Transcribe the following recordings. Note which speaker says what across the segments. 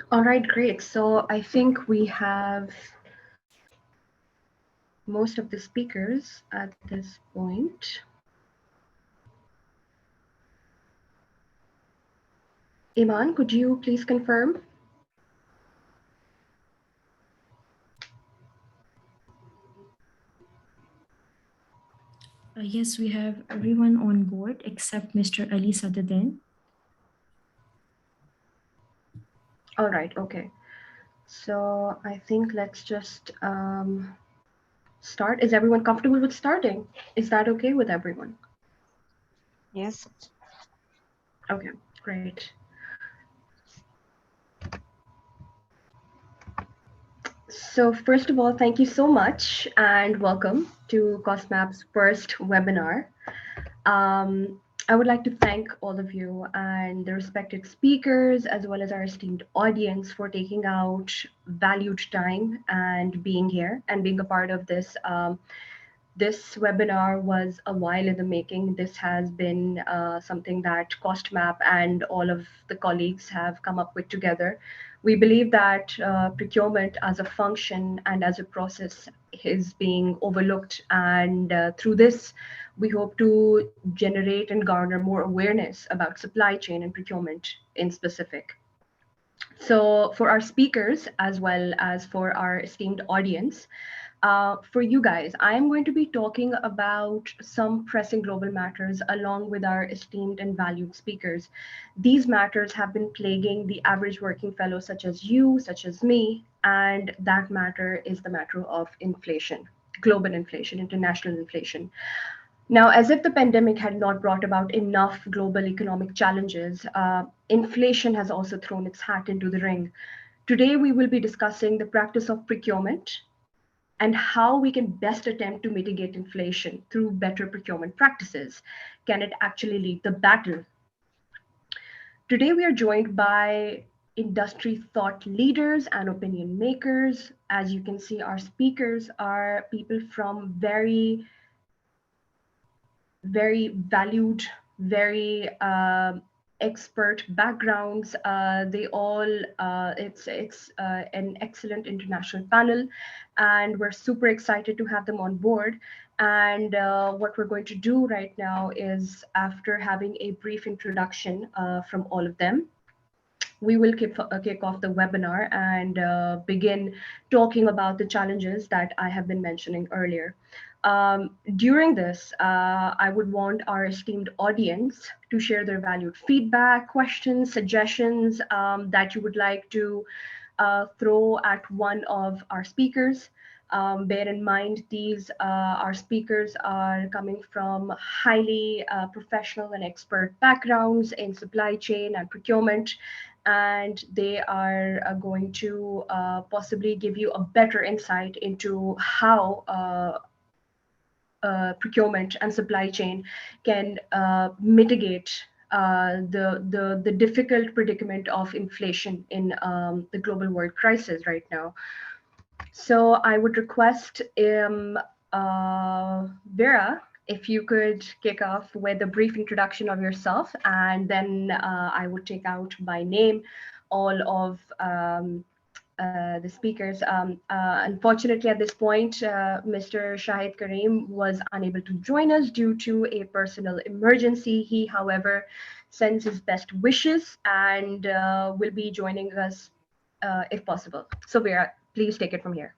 Speaker 1: All right, great. So I think we have most of the speakers at this point. Iman, could you please confirm?
Speaker 2: Yes, we have everyone on board except Mr. Ali Sadadin.
Speaker 1: All right, okay. So I think let's just start. Is everyone comfortable with starting? Is that okay with everyone?
Speaker 3: Yes.
Speaker 1: Okay, great. So first of all, thank you so much and welcome to CostMap's first webinar. I would like to thank all of you and the respected speakers, as well as our esteemed audience, for taking out valued time and being here and being a part of this. This webinar was a while in the making. This has been something that CostMap and all of the colleagues have come up with together. We believe that procurement as a function and as a process is being overlooked. And through this, we hope to generate and garner more awareness about supply chain and procurement in specific. So, for our speakers, as well as for our esteemed audience, for you guys, I'm going to be talking about some pressing global matters along with our esteemed and valued speakers. These matters have been plaguing the average working fellow, such as you, such as me, and that matter is the matter of inflation, global inflation, international inflation. Now, as if the pandemic had not brought about enough global economic challenges, inflation has also thrown its hat into the ring. Today, we will be discussing the practice of procurement and how we can best attempt to mitigate inflation through better procurement practices. Can it actually lead the battle? Today, we are joined by industry thought leaders and opinion makers. As you can see, our speakers are people from very valued, very expert backgrounds. They all it's an excellent international panel, and we're super excited to have them on board. And what we're going to do right now is, after having a brief introduction from all of them, we will kick off the webinar and begin talking about the challenges that I have been mentioning earlier. During this, I would want our esteemed audience to share their valued feedback, questions, suggestions that you would like to throw at one of our speakers. Bear in mind, these our speakers are coming from highly professional and expert backgrounds in supply chain and procurement, and they are going to possibly give you a better insight into how procurement and supply chain can mitigate the difficult predicament of inflation in the global world crisis right now. So I would request Vera, if you could kick off with a brief introduction of yourself, and then I would take out by name all of the speakers. Unfortunately, at this point, Mr. Shahid Karim was unable to join us due to a personal emergency. He, however, sends his best wishes and will be joining us if possible. So, Vera, please take it from here.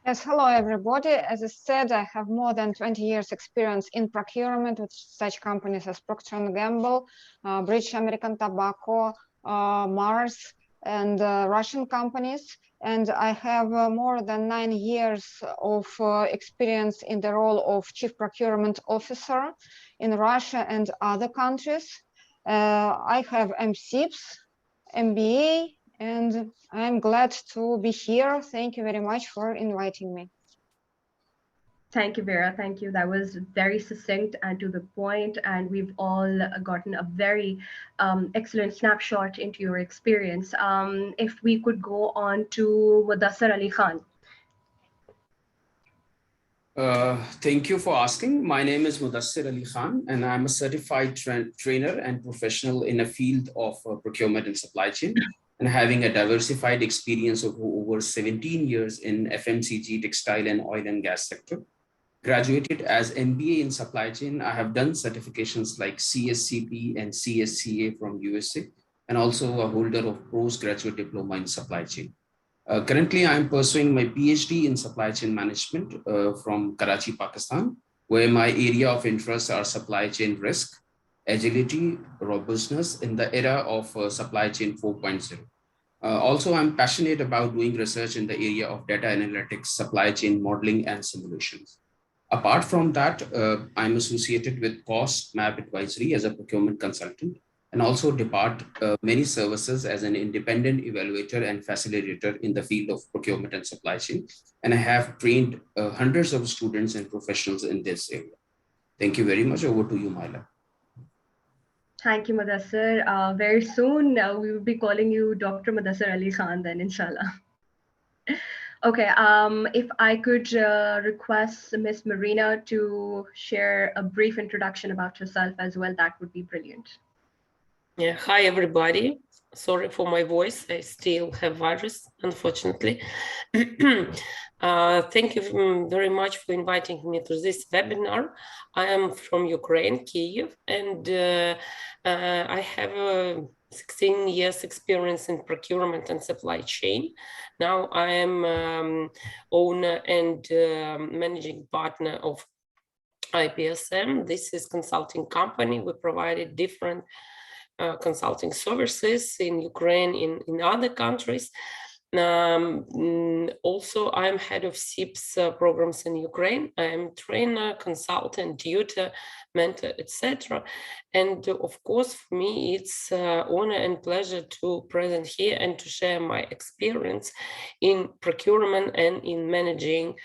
Speaker 3: Yes, hello everybody. As I said, I have more than 20 years experience in procurement with such companies as Procter & Gamble, British American Tobacco, Mars, and Russian companies. And I have more than 9 years of experience in the role of Chief Procurement Officer in Russia and other countries. I have MSIPs, MBA, and I'm glad to be here. Thank you very much for inviting me.
Speaker 1: Thank you, Vera. Thank you. That was very succinct and to the point, and we've all gotten a very excellent snapshot into your experience. If we could go on to Mudassar Ali Khan.
Speaker 4: Thank you for asking. My name is Mudassir Ali Khan, and I'm a certified trainer and professional in a field of procurement and supply chain. and having a diversified experience of over 17 years in FMCG, textile, and oil and gas sector. Graduated as MBA in supply chain. I have done certifications like CSCP and CSCA from USA, and also a holder of postgraduate diploma in supply chain. Currently, I'm pursuing my PhD in supply chain management from Karachi, Pakistan, where my area of interest are supply chain risk, agility, robustness in the era of supply chain 4.0. Also, I'm passionate about doing research in the area of data analytics, supply chain modeling, and simulations. Apart from that, I'm associated with Cost Map Advisory as a procurement consultant, and also depart many services as an independent evaluator and facilitator in the field of procurement and supply chain. And I have trained hundreds of students and professionals in this area. Thank you very much. Over to you, Myla.
Speaker 1: Thank you, Mudassir. Very soon, we will be calling you Dr. Mudassir Ali Khan then, inshallah. Okay, if I could request Miss Marina to share a brief introduction about herself as well, that would be brilliant.
Speaker 5: Yeah, hi everybody. Sorry for my voice. I still have virus, unfortunately. Thank you very much for inviting me to this webinar. I am from Ukraine, Kyiv, and I have 16 years experience in procurement and supply chain. Now I am owner and managing partner of IPSM. This is consulting company. We provided different consulting services in Ukraine, in other countries. Also, I'm head of SIPS programs in Ukraine. I'm trainer, consultant, tutor, mentor, etc. And of course, for me, it's honor and pleasure to present here and to share my experience in procurement and in managing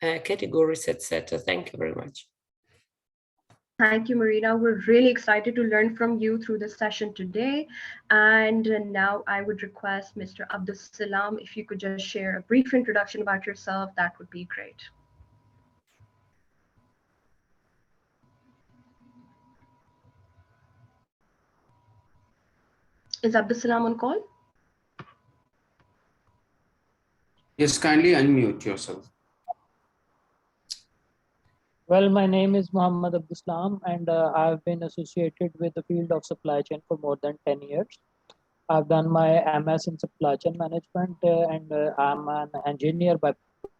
Speaker 5: categories, etc. Thank you very much.
Speaker 1: Thank you, Marina. We're really excited to learn from you through this session today. And now I would request Mr. Abdul Salam, if you could just share a brief introduction about yourself, that would be great. Is Abdul Salam on call?
Speaker 4: Yes, kindly unmute yourself.
Speaker 6: Well, my name is Muhammad Abduslam, and I've been associated with the field of supply chain for more than 10 years. I've done my MS in supply chain management, and I'm an engineer by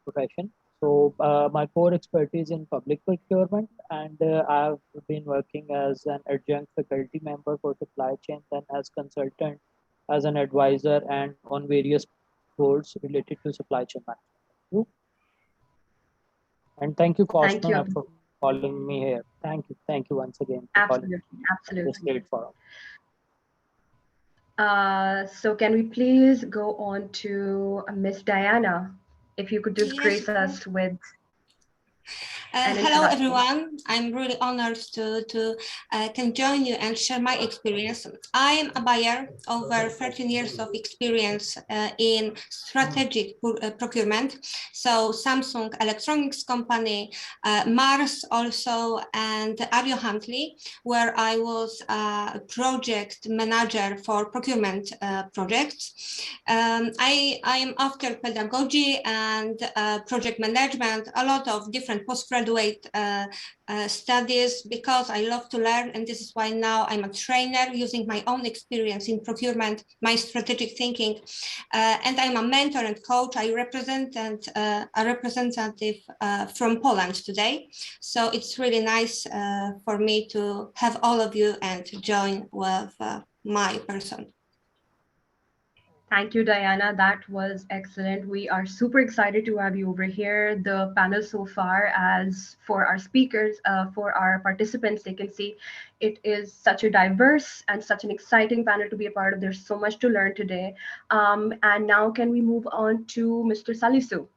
Speaker 6: profession. So my core expertise in public procurement, and I've been working as an adjunct faculty member for supply chain, then as consultant, as an advisor, and on various boards related to supply chain management. And thank you, Cosmo, for calling me here. Thank you once again for calling me this great forum.
Speaker 1: So can we please go on to Miss Diana, if you could just grace us with
Speaker 7: hello everyone. I'm really honored to can join you and share my experience. I am a buyer, over 13 years of experience in strategic procurement. So Samsung Electronics Company, Mars also, and Avio Huntley, where I was a project manager for procurement projects. I am after pedagogy and project management, a lot of different postgraduate studies, because I love to learn, and this is why now I'm a trainer using my own experience in procurement, my strategic thinking, and I'm a mentor and coach. I represent a representative from Poland today, so it's really nice for me to have all of you and join with my person.
Speaker 1: Thank you, Diana. That was excellent. We are super excited to have you over here. The panel so far, as for our speakers, for our participants, they can see it is such a diverse and such an exciting panel to be a part of. There's so much to learn today. And now can we move on to Mr. Salisu?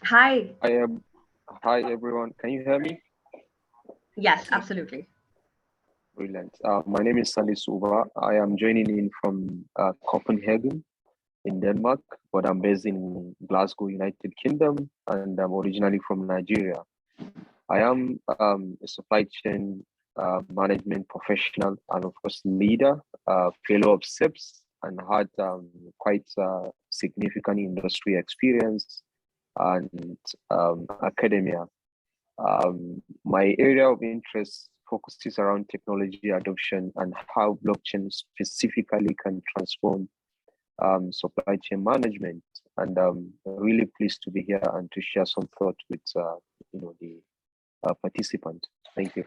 Speaker 1: Hi.
Speaker 8: Hi, everyone. Can you hear me?
Speaker 1: Yes, absolutely.
Speaker 8: Brilliant. My name is Sali Suba. I am joining in from Copenhagen in Denmark, but I'm based in Glasgow, United Kingdom, and I'm originally from Nigeria. I am a supply chain management professional and of course leader, fellow of SIPS, and had quite significant industry experience and academia. My area of interest focuses around technology adoption and how blockchain specifically can transform supply chain management. And I'm really pleased to be here and to share some thought with the participant. Thank you.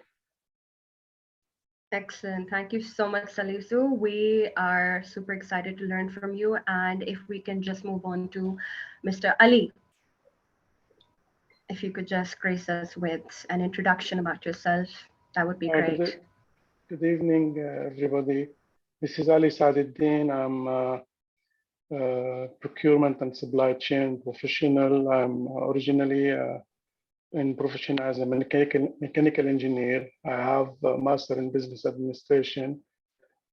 Speaker 1: Excellent. Thank you so much, Salisu. We are super excited to learn from you. And if we can just move on to Mr. Ali. If you could just grace us with an introduction about yourself, that would be great.
Speaker 9: Good evening, everybody. This is Ali Saaduddin. I'm procurement and supply chain professional. I'm originally in profession as a mechanical engineer. I have a master in business administration.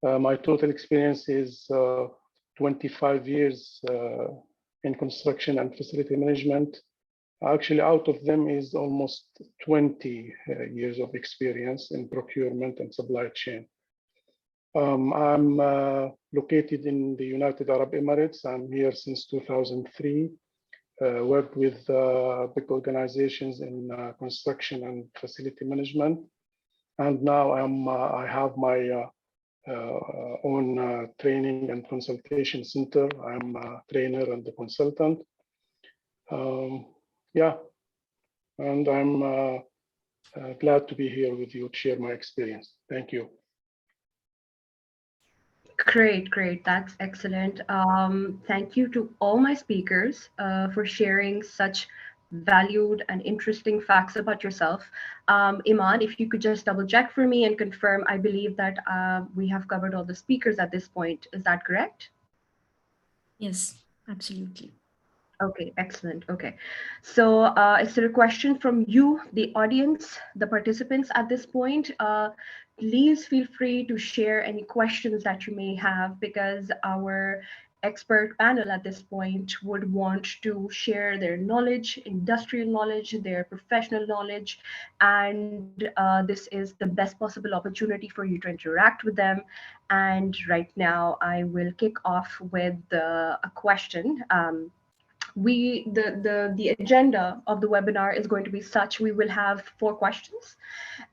Speaker 9: My total experience is 25 years in construction and facility management. Actually, out of them is almost 20 years of experience in procurement and supply chain. I'm located in the United Arab Emirates. I'm here since 2003. Worked with big organizations in construction and facility management. And now I have my own training and consultation center. I'm a trainer and a consultant. Yeah, and I'm glad to be here with you to share my experience. Thank you.
Speaker 1: Great, great. That's excellent. Thank you to all my speakers for sharing such valued and interesting facts about yourself. Iman, if you could just double check for me and confirm, I believe that we have covered all the speakers at this point. Is that correct?
Speaker 2: Yes, absolutely.
Speaker 1: Okay, excellent. Okay, so is there a question from you, the audience, the participants at this point? Please feel free to share any questions that you may have, because our expert panel at this point would want to share their knowledge, industrial knowledge, their professional knowledge, and this is the best possible opportunity for you to interact with them. And right now, I will kick off with a question. The agenda of the webinar is going to be such: we will have 4 questions,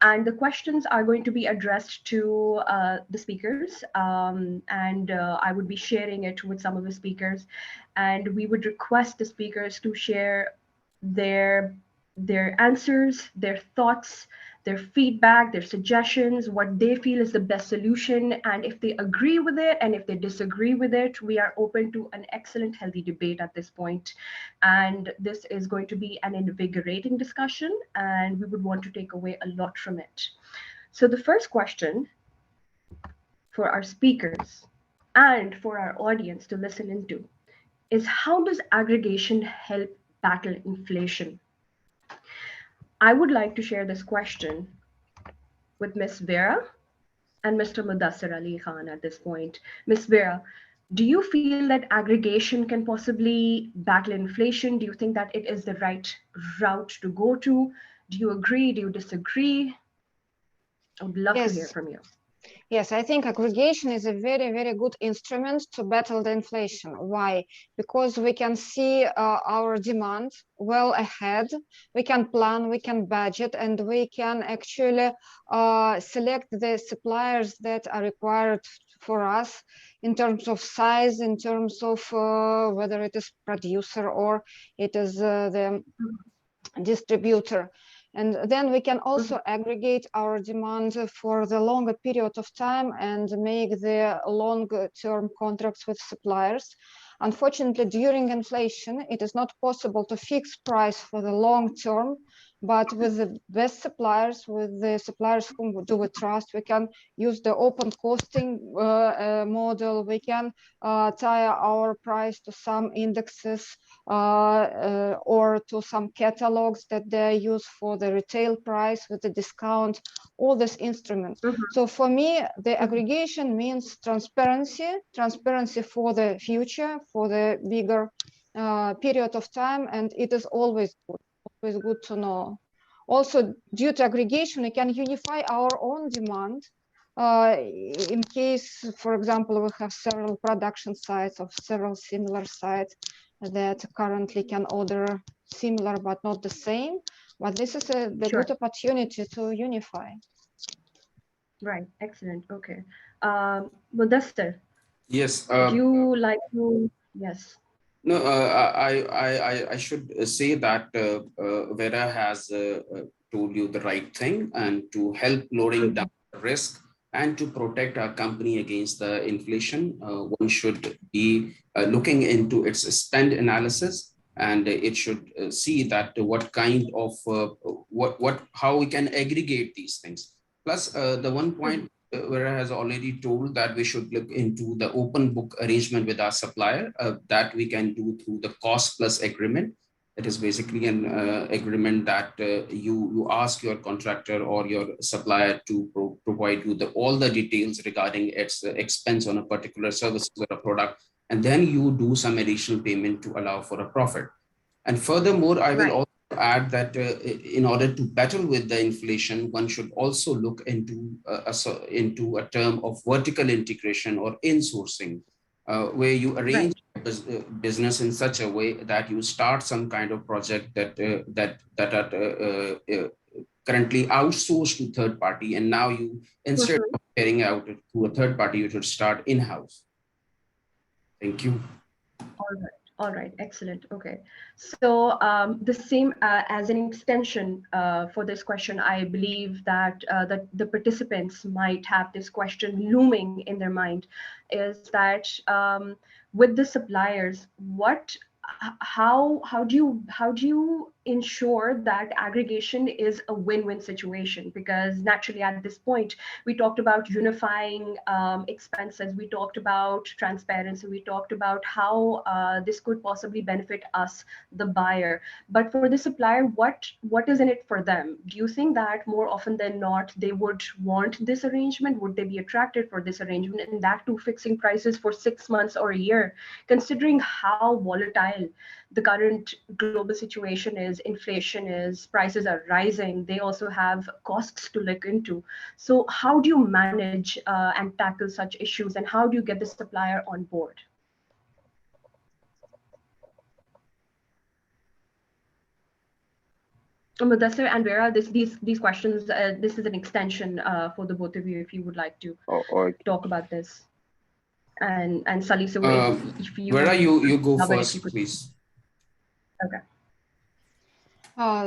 Speaker 1: and the questions are going to be addressed to the speakers, and I would be sharing it with some of the speakers, and we would request the speakers to share their answers, their thoughts, their feedback, their suggestions, what they feel is the best solution. And if they agree with it and if they disagree with it, we are open to an excellent, healthy debate at this point. And this is going to be an invigorating discussion, and we would want to take away a lot from it. So the first question for our speakers and for our audience to listen into is: how does aggregation help battle inflation? I would like to share this question with Ms. Vera and Mr. Mudassir Ali Khan at this point. Ms. Vera, do you feel that aggregation can possibly battle inflation? Do you think that it is the right route to go to? Do you agree? Do you disagree? I would love to hear from you.
Speaker 3: Yes, I think aggregation is a very, very good instrument to battle the inflation. Why? Because we can see our demand well ahead, we can plan, we can budget, and we can actually select the suppliers that are required for us in terms of size, in terms of whether it is producer or it is the distributor. And then we can also aggregate our demand for the longer period of time and make the long-term contracts with suppliers. Unfortunately, during inflation, it is not possible to fix price for the long term, but with the best suppliers, with the suppliers whom we trust, we can use the open costing model. We can tie our price to some indexes or to some catalogs that they use for the retail price with the discount, all these instruments. So for me, the aggregation means transparency for the future, for the bigger period of time, and it is always good to know. Also, due to aggregation, we can unify our own demand. In case, for example, we have several production sites of several similar sites that currently can order similar but not the same. But this is the
Speaker 1: Sure.
Speaker 3: good opportunity to unify.
Speaker 1: Right. Excellent. Okay. Mudassir,
Speaker 4: Yes.
Speaker 1: would you like to? Yes.
Speaker 4: No, I should say that Vera has told you the right thing, and to help lowering down the risk and to protect our company against the inflation, one should be looking into its spend analysis, and it should see that what kind of how we can aggregate these things. Plus, the one point Vera has already told that we should look into the open book arrangement with our supplier that we can do through the cost plus agreement. It is basically an agreement that you ask your contractor or your supplier to provide you all the details regarding its expense on a particular service or a product, and then you do some additional payment to allow for a profit. And furthermore, I will also add that in order to battle with the inflation, one should also look into a term of vertical integration or insourcing, where you arrange business in such a way that you start some kind of project that are currently outsourced to third party, and now you, instead of carrying out it to a third party, you should start in-house. Thank you.
Speaker 1: All right. All right, excellent. Okay, so the same as an extension for this question, I believe that the participants might have this question looming in their mind, is that with the suppliers, how do you ensure that aggregation is a win-win situation? Because naturally at this point we talked about unifying expenses, we talked about transparency, we talked about how this could possibly benefit us, the buyer. But for the supplier, what is in it for them? Do you think that more often than not they would want this arrangement? Would they be attracted for this arrangement, and that too fixing prices for 6 months or a year, considering how volatile the current global situation is? Inflation is, prices are rising, they also have costs to look into. So how do you manage and tackle such issues, and how do you get the supplier on board? Mudassir and Vera, these questions, this is an extension for the both of you, if you would like to talk about this. And Sully, so if you
Speaker 4: Vera, you go
Speaker 1: cover,
Speaker 4: first, please.
Speaker 1: Okay.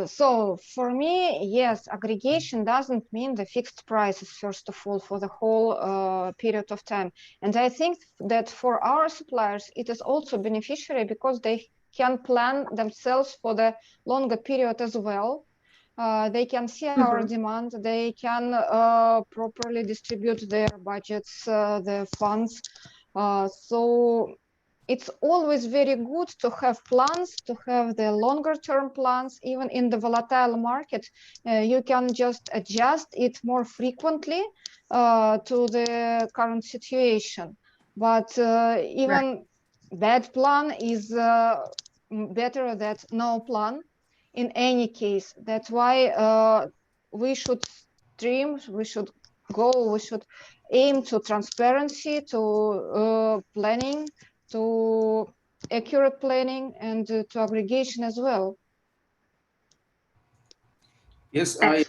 Speaker 3: So for me, yes, aggregation doesn't mean the fixed prices, first of all, for the whole period of time. And I think that for our suppliers, it is also beneficiary because they can plan themselves for the longer period as well. They can see our demand, they can properly distribute their budgets, their funds. So it's always very good to have plans, to have the longer term plans. Even in the volatile market, you can just adjust it more frequently to the current situation. But even bad plan is better than no plan in any case. That's why we should stream, we should aim to transparency, to planning, to accurate planning, and to aggregation as well.
Speaker 4: Yes, I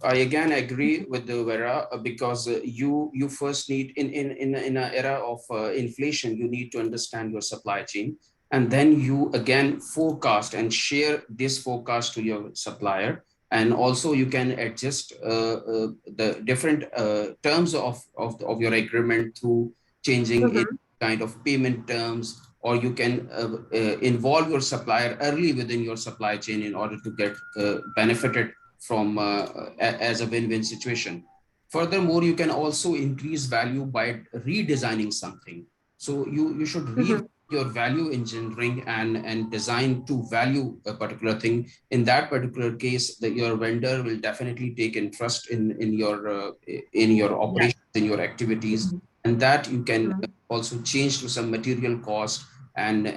Speaker 4: again agree with the Vera, because you first need in an era of inflation, you need to understand your supply chain, and then you again forecast and share this forecast to your supplier, and also you can adjust the different terms of your agreement through changing in kind of payment terms, or you can involve your supplier early within your supply chain in order to get benefited from as a win-win situation. Furthermore, you can also increase value by redesigning something. So you should revamp your value engineering and design to value a particular thing. In that particular case, your vendor will definitely take interest in your operations, in your activities, and that you can also change to some material cost, and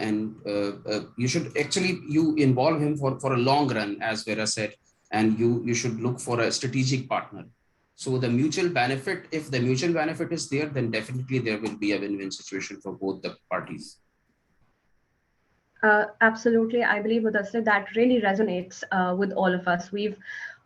Speaker 4: you should actually you involve him for a long run, as Vera said. and you should look for a strategic partner. So the mutual benefit, if the mutual benefit is there, then definitely there will be a win-win situation for both the parties.
Speaker 1: Absolutely. I believe with us that really resonates with all of us. We've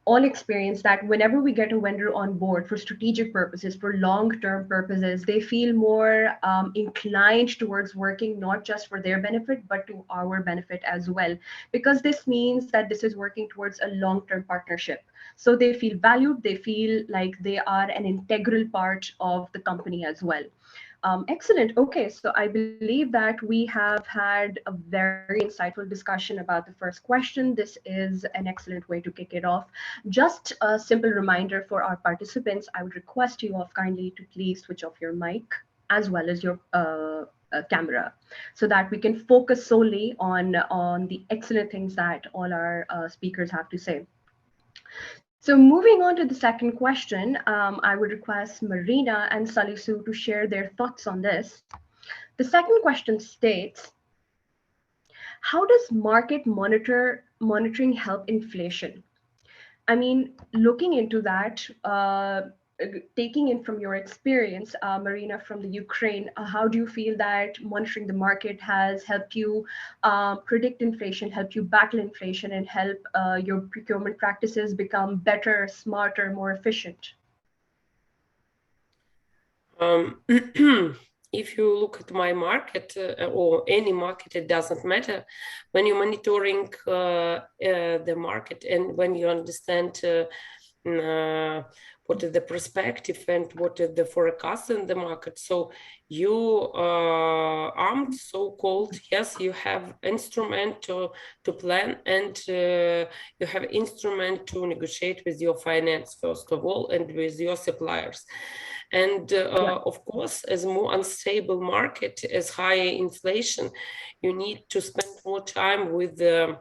Speaker 1: all experienced that whenever we get a vendor on board for strategic purposes, for long-term purposes, they feel more inclined towards working not just for their benefit, but to our benefit as well. Because this means that this is working towards a long-term partnership. So they feel valued, they feel like they are an integral part of the company as well. Excellent. Okay, so I believe that we have had a very insightful discussion about the first question. This is an excellent way to kick it off. Just a simple reminder for our participants, I would request you of kindly to please switch off your mic as well as your camera, so that we can focus solely on the excellent things that all our speakers have to say. So moving on to the second question, I would request Marina and Salisu to share their thoughts on this. The second question states, how does market monitoring help inflation? I mean, looking into that, taking in from your experience, Marina, from the Ukraine, how do you feel that monitoring the market has helped you predict inflation, help you battle inflation, and help your procurement practices become better, smarter, more efficient?
Speaker 5: If you look at my market or any market, it doesn't matter. When you're monitoring the market and when you understand what is the perspective and what is the forecast in the market, so you armed, so-called, yes, you have instrument to plan, and you have instrument to negotiate with your finance, first of all, and with your suppliers. And of course, as more unstable market, as higher inflation, you need to spend more time with the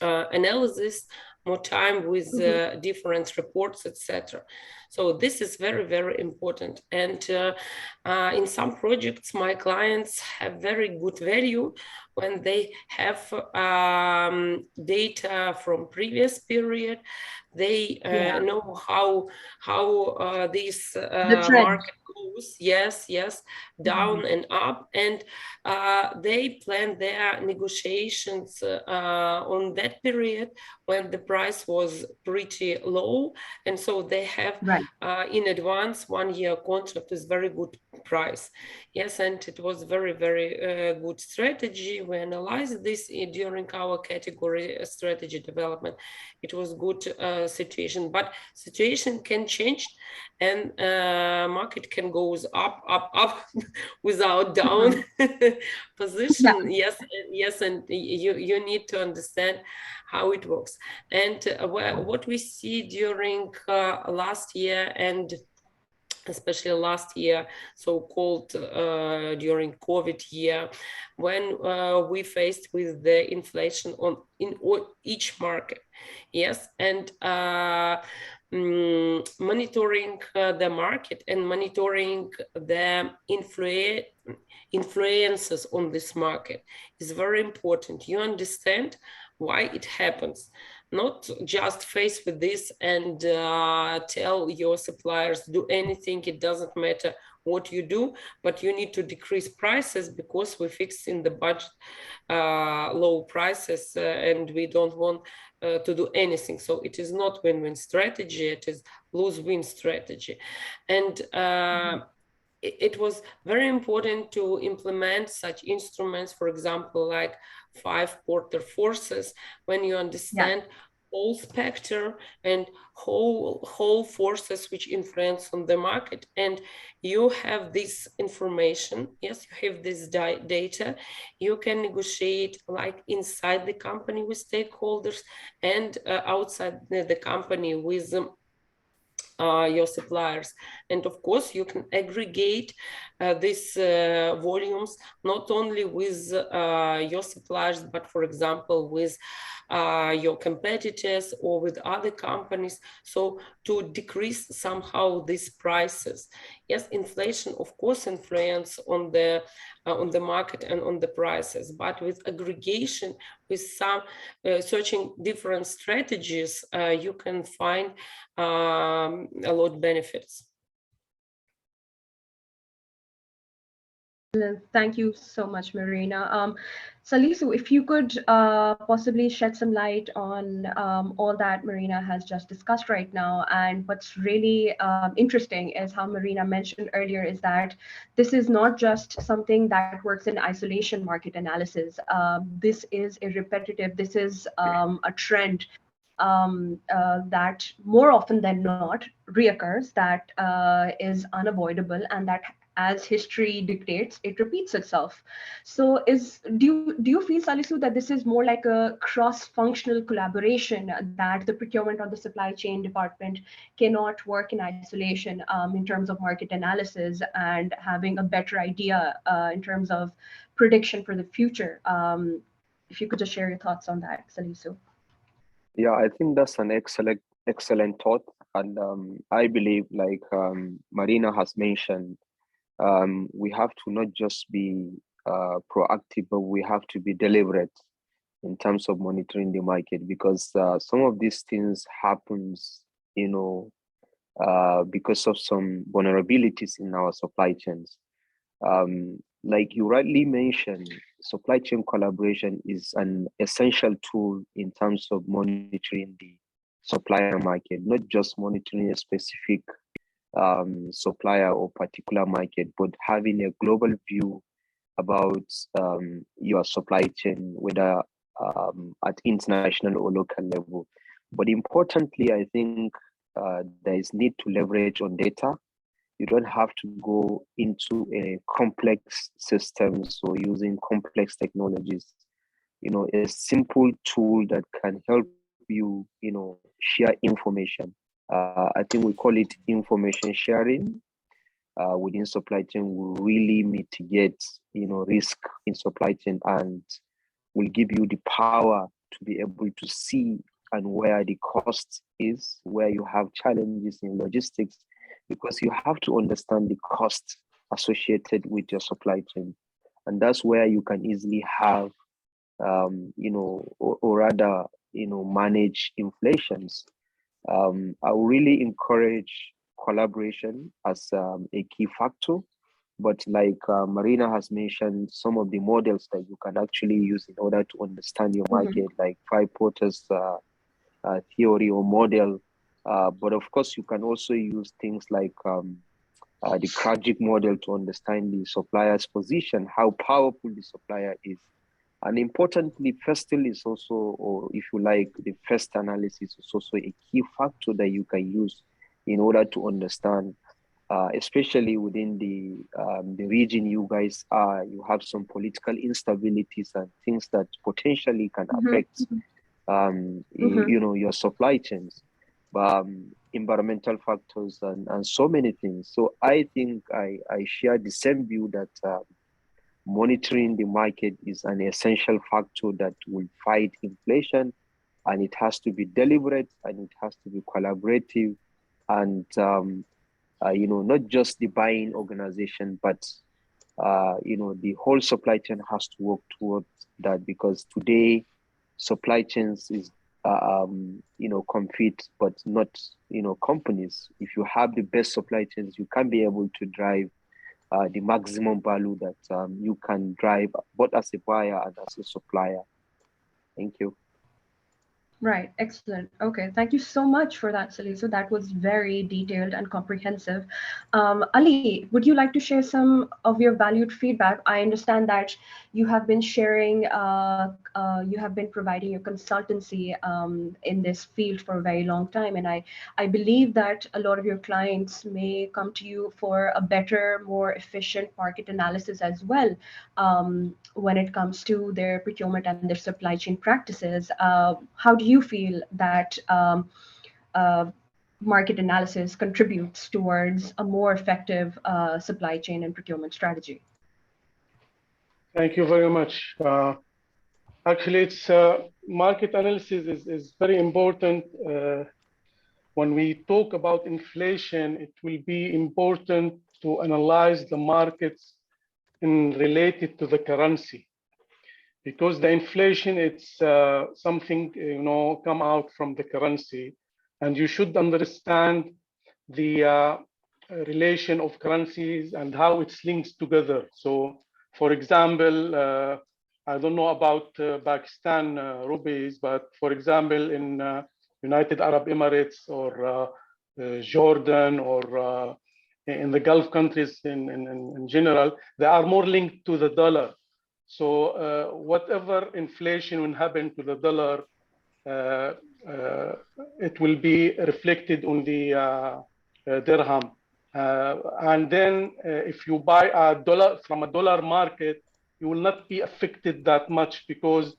Speaker 5: analysis, more time with different reports, etc. So this is very, very important. And in some projects, my clients have very good value when they have data from previous period. They know how this market goes, yes, down and up, and they plan their negotiations on that period when the price was pretty low, and so they have in advance 1 year contract is very good price. Yes, and it was very, very good strategy. We analyzed this during our category strategy development. It was good situation, but situation can change, and market can goes up without down position. Yes, and you need to understand how it works. And what we see during last year, and especially last year, so-called during COVID year, when we faced with the inflation in each market. Yes, and monitoring the market and monitoring the influences on this market is very important. You understand why it happens. Not just face with this and tell your suppliers, do anything, it doesn't matter what you do, but you need to decrease prices because we fixed in the budget low prices and we don't want to do anything. So it is not win-win strategy, it is lose-win strategy. And it was very important to implement such instruments, for example, like 5 quarter forces, when you understand whole spectrum and whole forces which influence on the market, and you have this information. Yes, you have this data. You can negotiate like inside the company with stakeholders and outside the company with your suppliers. And of course, you can aggregate these volumes not only with your suppliers, but for example, with your competitors or with other companies, so to decrease somehow these prices. Yes, inflation of course influence on the market and on the prices, but with aggregation, with some searching different strategies, you can find a lot benefits.
Speaker 1: Thank you so much, Marina. Salisu, if you could possibly shed some light on all that Marina has just discussed right now. And what's really interesting is how Marina mentioned earlier is that this is not just something that works in isolation market analysis. This is a repetitive, this is a trend that more often than not reoccurs, that is unavoidable, and that as history dictates, it repeats itself. So do you feel, Salisu, that this is more like a cross-functional collaboration, that the procurement or the supply chain department cannot work in isolation in terms of market analysis and having a better idea in terms of prediction for the future? If you could just share your thoughts on that, Salisu.
Speaker 8: Yeah, I think that's an excellent thought. And I believe, like Marina has mentioned, we have to not just be proactive, but we have to be deliberate in terms of monitoring the market, because some of these things happens, because of some vulnerabilities in our supply chains. Like you rightly mentioned, supply chain collaboration is an essential tool in terms of monitoring the supplier market, not just monitoring a specific supplier or particular market, but having a global view about your supply chain, whether at international or local level. But importantly, I think there is need to leverage on data. You don't have to go into a complex systems or using complex technologies. A simple tool that can help you, share information. I think we call it information sharing within supply chain will really mitigate, risk in supply chain, and will give you the power to be able to see and where the cost is, where you have challenges in logistics, because you have to understand the cost associated with your supply chain. And that's where you can easily have, or rather, manage inflations. I will really encourage collaboration as a key factor. But like Marina has mentioned, some of the models that you can actually use in order to understand your market, like 5 quarters theory or model. But of course, you can also use things like the Krajic model to understand the supplier's position, how powerful the supplier is. And importantly, FESTIL is also, or if you like, the first analysis is also a key factor that you can use in order to understand, especially within the region you guys are. You have some political instabilities and things that potentially can affect, your supply chains, environmental factors, and so many things. So I think I share the same view that monitoring the market is an essential factor that will fight inflation, and it has to be deliberate and it has to be collaborative, and not just the buying organization, but the whole supply chain has to work towards that, because today supply chains is compete, but not companies. If you have the best supply chains, you can be able to drive the maximum value that you can drive both as a buyer and as a supplier. Thank you.
Speaker 1: Right, excellent. Okay, thank you so much for that, Salisu. That was very detailed and comprehensive. Ali, would you like to share some of your valued feedback? I understand that you have been sharing, you have been providing your consultancy in this field for a very long time. And I believe that a lot of your clients may come to you for a better, more efficient market analysis as well when it comes to their procurement and their supply chain practices. How do you feel that market analysis contributes towards a more effective supply chain and procurement strategy?
Speaker 9: Thank you very much. Actually, it's market analysis is very important. When we talk about inflation, it will be important to analyze the markets in related to the currency, because the inflation, it's something, come out from the currency, and you should understand the relation of currencies and how it's linked together. So, for example, I don't know about Pakistan rupees, but for example, in United Arab Emirates or Jordan or in the Gulf countries in general, they are more linked to the dollar. So whatever inflation will happen to the dollar, it will be reflected on the dirham. And then if you buy a dollar from a dollar market, you will not be affected that much, because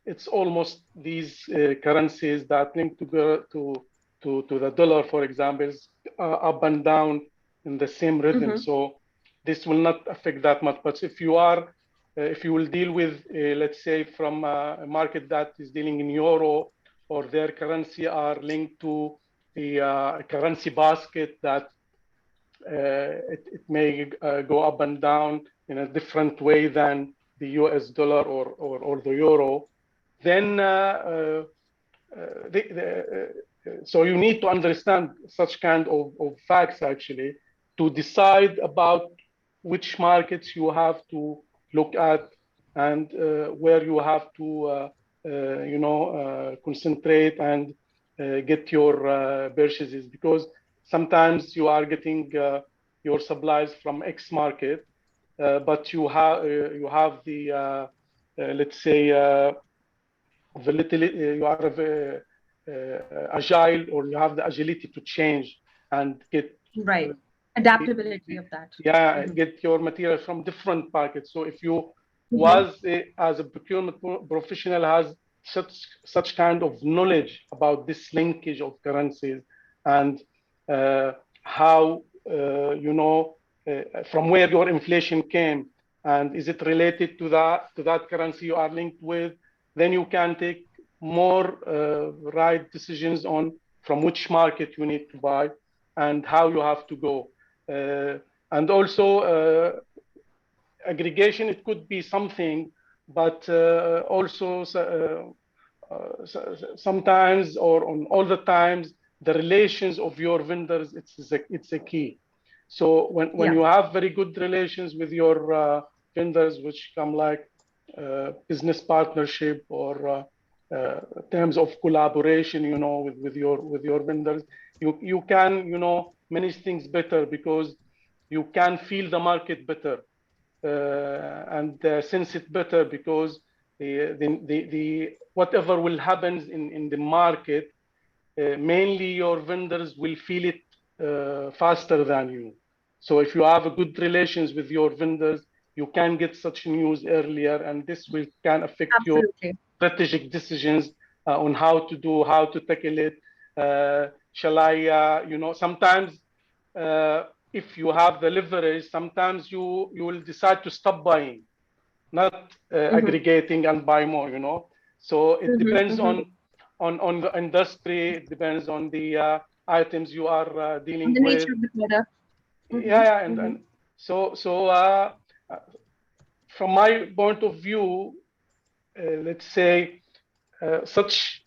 Speaker 9: it's almost these currencies that link to the dollar, for example, up and down in the same rhythm. So this will not affect that much. But if you will deal with, let's say, from a market that is dealing in euro, or their currency are linked to the currency basket that it may go up and down in a different way than the US dollar or the euro, then so you need to understand such kind of facts actually to decide about which markets you have to look at and where you have to concentrate and get your purchases, because sometimes you are getting your supplies from X market, but you have the let's say you are agile, or you have the agility to change and get
Speaker 1: adaptability of that.
Speaker 9: Get your material from different markets. So if you was as a procurement professional has such kind of knowledge about this linkage of currencies and how from where your inflation came and is it related to that currency you are linked with, then you can take more right decisions on from which market you need to buy and how you have to go. And also aggregation, it could be something, but also sometimes, or on all the times, the relations of your vendors, it's a key. So when you have very good relations with your vendors, which come like business partnership or terms of collaboration, with your vendors, you can manage things better, because you can feel the market better and sense it better, because the whatever will happen in the market, mainly your vendors will feel it faster than you. So if you have a good relations with your vendors, you can get such news earlier, and this can affect your strategic decisions on how to tackle it. Shall I, sometimes if you have the leverage, sometimes you will decide to stop buying, not aggregating and buy more, So it depends on the industry, it depends on the items you are dealing
Speaker 1: the
Speaker 9: with.
Speaker 1: nature of the product.
Speaker 9: And so from my point of view, let's say such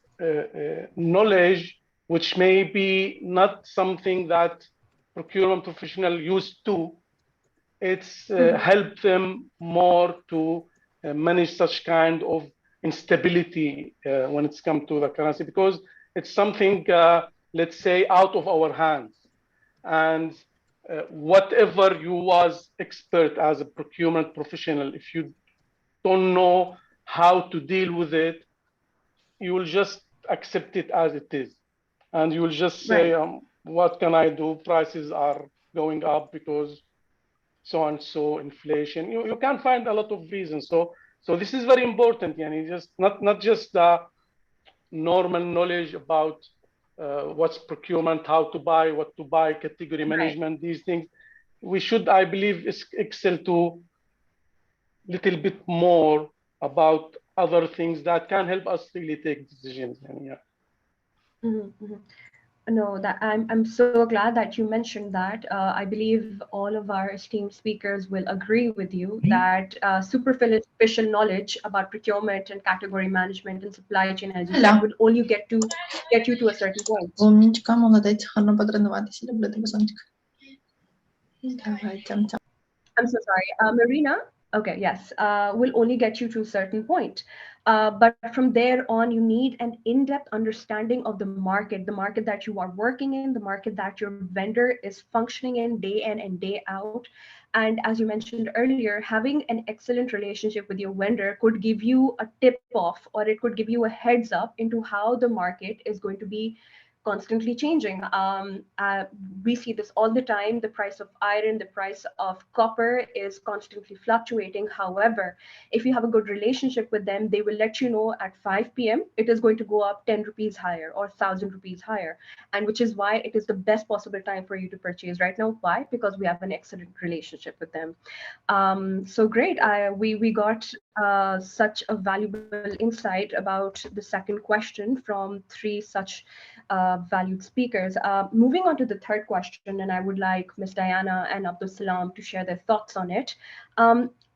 Speaker 9: knowledge, which may be not something that procurement professional used to, it's helped them more to manage such kind of instability when it's come to the currency, because it's something, let's say, out of our hands. And whatever you was expert as a procurement professional, if you don't know how to deal with it, you will just accept it as it is. And you will just say, what can I do? Prices are going up because so and so inflation. You can find a lot of reasons. So this is very important. Just not just normal knowledge about what's procurement, how to buy, what to buy, category management, these things. We should, I believe, excel to little bit more about other things that can help us really take decisions. And yeah.
Speaker 1: No, that I'm so glad that you mentioned that. I believe all of our esteemed speakers will agree with you that superficial knowledge about procurement and category management and supply chain, as you said, will only get you to a certain point. I'm so sorry, Marina. Okay, yes, will only get you to a certain point. But from there on, you need an in-depth understanding of the market that you are working in, the market that your vendor is functioning in day in and day out. And as you mentioned earlier, having an excellent relationship with your vendor could give you a tip off, or it could give you a heads up into how the market is going to be constantly changing. We see this all the time. The price of iron, the price of copper is constantly fluctuating. However, if you have a good relationship with them, they will let you know at 5 p.m. it is going to go up 10 rupees higher or 1,000 rupees higher. And which is why it is the best possible time for you to purchase right now. Why? Because we have an excellent relationship with them. So great. We got such a valuable insight about the second question from three such valued speakers. Moving on to the third question, and I would like Ms. Diana and Abdul Salam to share their thoughts on it.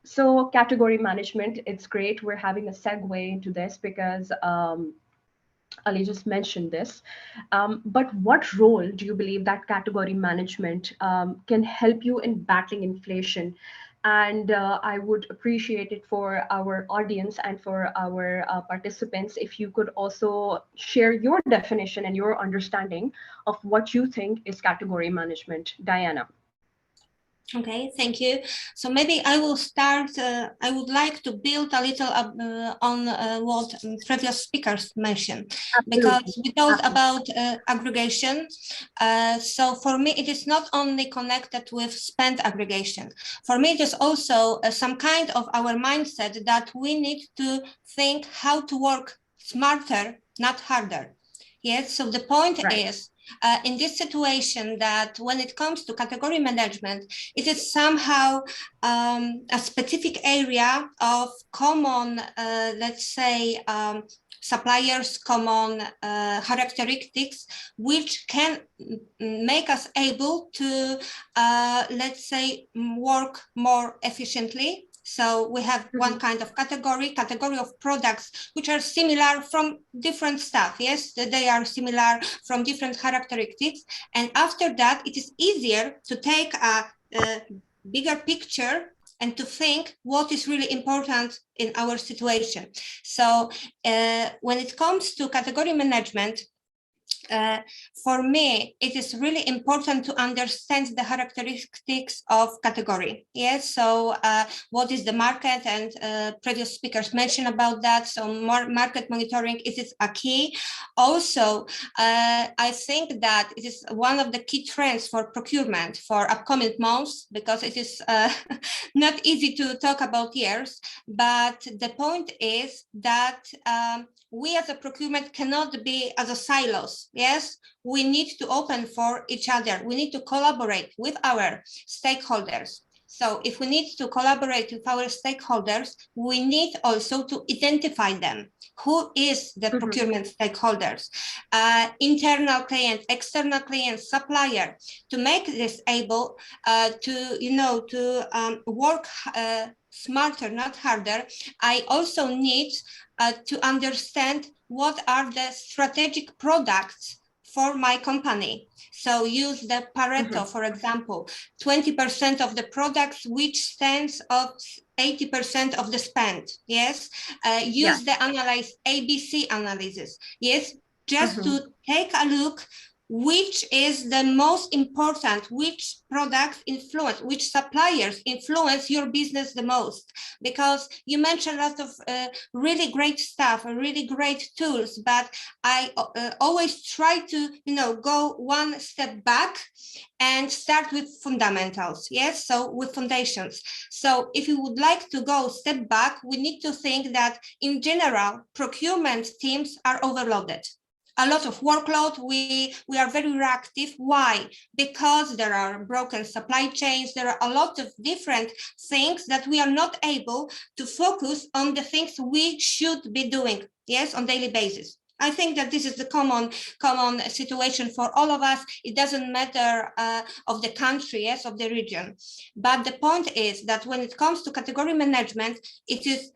Speaker 1: So category management, it's great. We're having a segue into this because Ali just mentioned this. But what role do you believe that category management can help you in battling inflation? And I would appreciate it for our audience and for our participants if you could also share your definition and your understanding of what you think is category management. Diana.
Speaker 7: Okay, thank you. So maybe I will start. I would like to build a little on what previous speakers mentioned. Absolutely. Because we talked about aggregation. So for me, it is not only connected with spend aggregation. For me, it is also some kind of our mindset that we need to think how to work smarter, not harder. Yes, so the point is, in this situation that when it comes to category management, it is somehow a specific area of common, let's say, suppliers, common characteristics, which can make us able to, let's say, work more efficiently. So we have one kind of category of products which are similar from different stuff. Yes, they are similar from different characteristics. And after that, it is easier to take a bigger picture and to think what is really important in our situation. So when it comes to category management, for me, it is really important to understand the characteristics of category. Yes, so what is the market, and previous speakers mentioned about that. So market monitoring is a key. Also, I think that it is one of the key trends for procurement for upcoming months, because it is not easy to talk about years. But the point is that we as a procurement cannot be as a silos. Yes, we need to open for each other. We need to collaborate with our stakeholders. So if we need to collaborate with our stakeholders, we need also to identify them. Who is the procurement stakeholders? Internal client, external client, supplier, to make this able to work smarter, not harder. I also need to understand what are the strategic products for my company. So use the Pareto, for example, 20% of the products which stands of 80% of the spend. Yes, use the analyze ABC analysis. Yes, just to take a look which is the most important, which products influence, which suppliers influence your business the most. Because you mentioned a lot of really great stuff, really great tools, but I always try to, go one step back and start with fundamentals. Yes, so with foundations. So if you would like to go step back, we need to think that in general, procurement teams are overloaded. a lot of workload. We are very reactive. Why? Because there are broken supply chains. There are a lot of different things that we are not able to focus on the things we should be doing, yes, on daily basis. I think that this is the common situation for all of us. It doesn't matter of the country, yes, of the region. But the point is that when it comes to category management, it is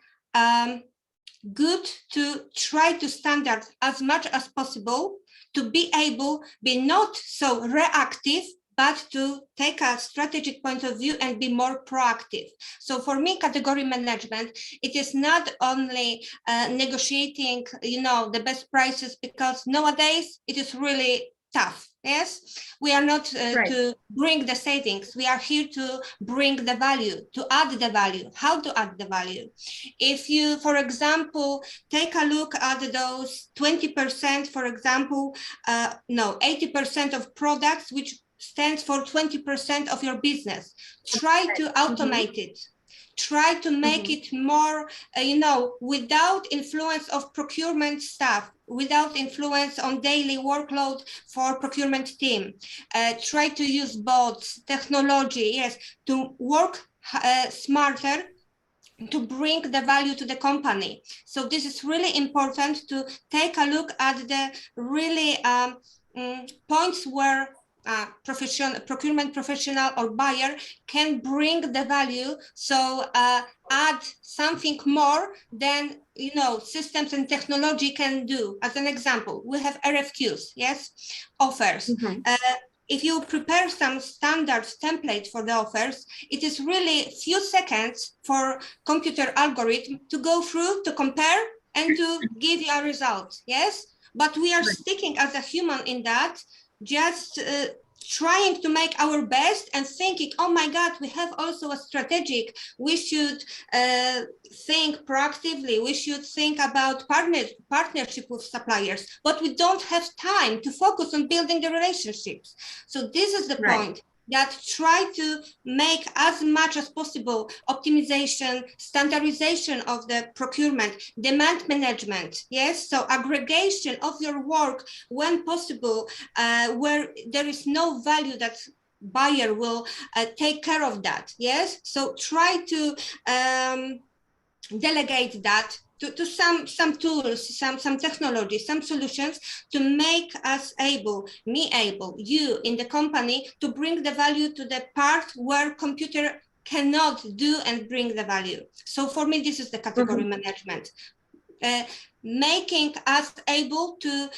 Speaker 7: good to try to standard as much as possible to be able, be not so reactive, but to take a strategic point of view and be more proactive. So for me, category management, it is not only negotiating, the best prices, because nowadays it is really tough. Yes, we are not to bring the savings. We are here to bring the value, to add the value. How to add the value? If you, for example, take a look at those 20%, for example, 80% of products which stands for 20% of your business. Try to automate it. Try to make it more, without influence of procurement staff, without influence on daily workload for procurement team. Try to use bots, technology, yes, to work smarter, to bring the value to the company. So this is really important to take a look at the really points where procurement professional or buyer can bring the value. So add something more than systems and technology can do. As an example, we have RFQs, yes, offers. If you prepare some standard template for the offers, it is really few seconds for computer algorithm to go through, to compare, and to give you a result, yes? But we are sticking as a human in that, just trying to make our best and thinking, oh my God, we have also a strategic, we should think proactively, we should think about partnership with suppliers, but we don't have time to focus on building the relationships. So this is the point, that try to make as much as possible optimization, standardization of the procurement, demand management, yes? So aggregation of your work when possible, where there is no value that buyer will take care of that, yes? So try to delegate that to some tools, some technology, some solutions to make us able, you in the company, to bring the value to the part where computer cannot do and bring the value. So for me, this is the category management. Making us able to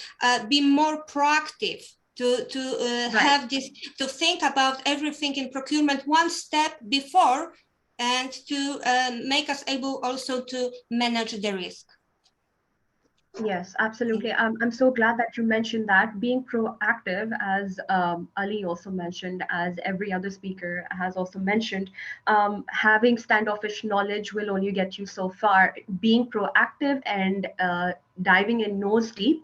Speaker 7: be more proactive, to have this, to think about everything in procurement one step before, and to make us able also to manage the risk.
Speaker 1: Yes, absolutely. I'm so glad that you mentioned that. Being proactive, as Ali also mentioned, as every other speaker has also mentioned, having standoffish knowledge will only get you so far. Being proactive and diving in nose deep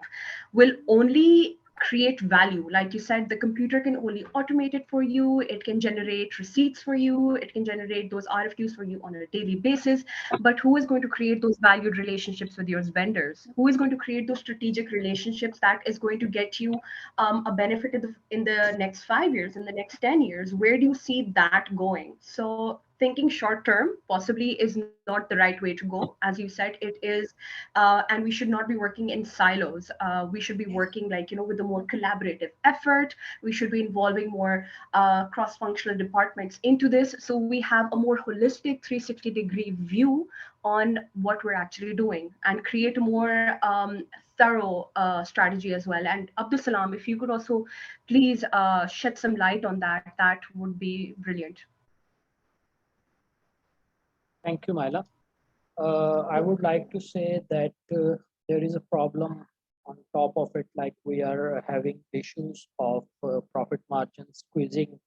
Speaker 1: will only create value. Like you said, the computer can only automate it for you. It can generate receipts for you. It can generate those RFQs for you on a daily basis. But who is going to create those valued relationships with your vendors? Who is going to create those strategic relationships that is going to get you a benefit in the next 5 years, in the next 10 years? Where do you see that going? So thinking short term possibly is not the right way to go. As you said, it is, and we should not be working in silos. We should be working with a more collaborative effort. We should be involving more cross-functional departments into this, so we have a more holistic 360-degree view on what we're actually doing, and create a more thorough strategy as well. And Abdul Salam, if you could also please shed some light on that, that would be brilliant.
Speaker 6: Thank you, Myla. I would like to say that there is a problem on top of it, like we are having issues of profit margins squeezing,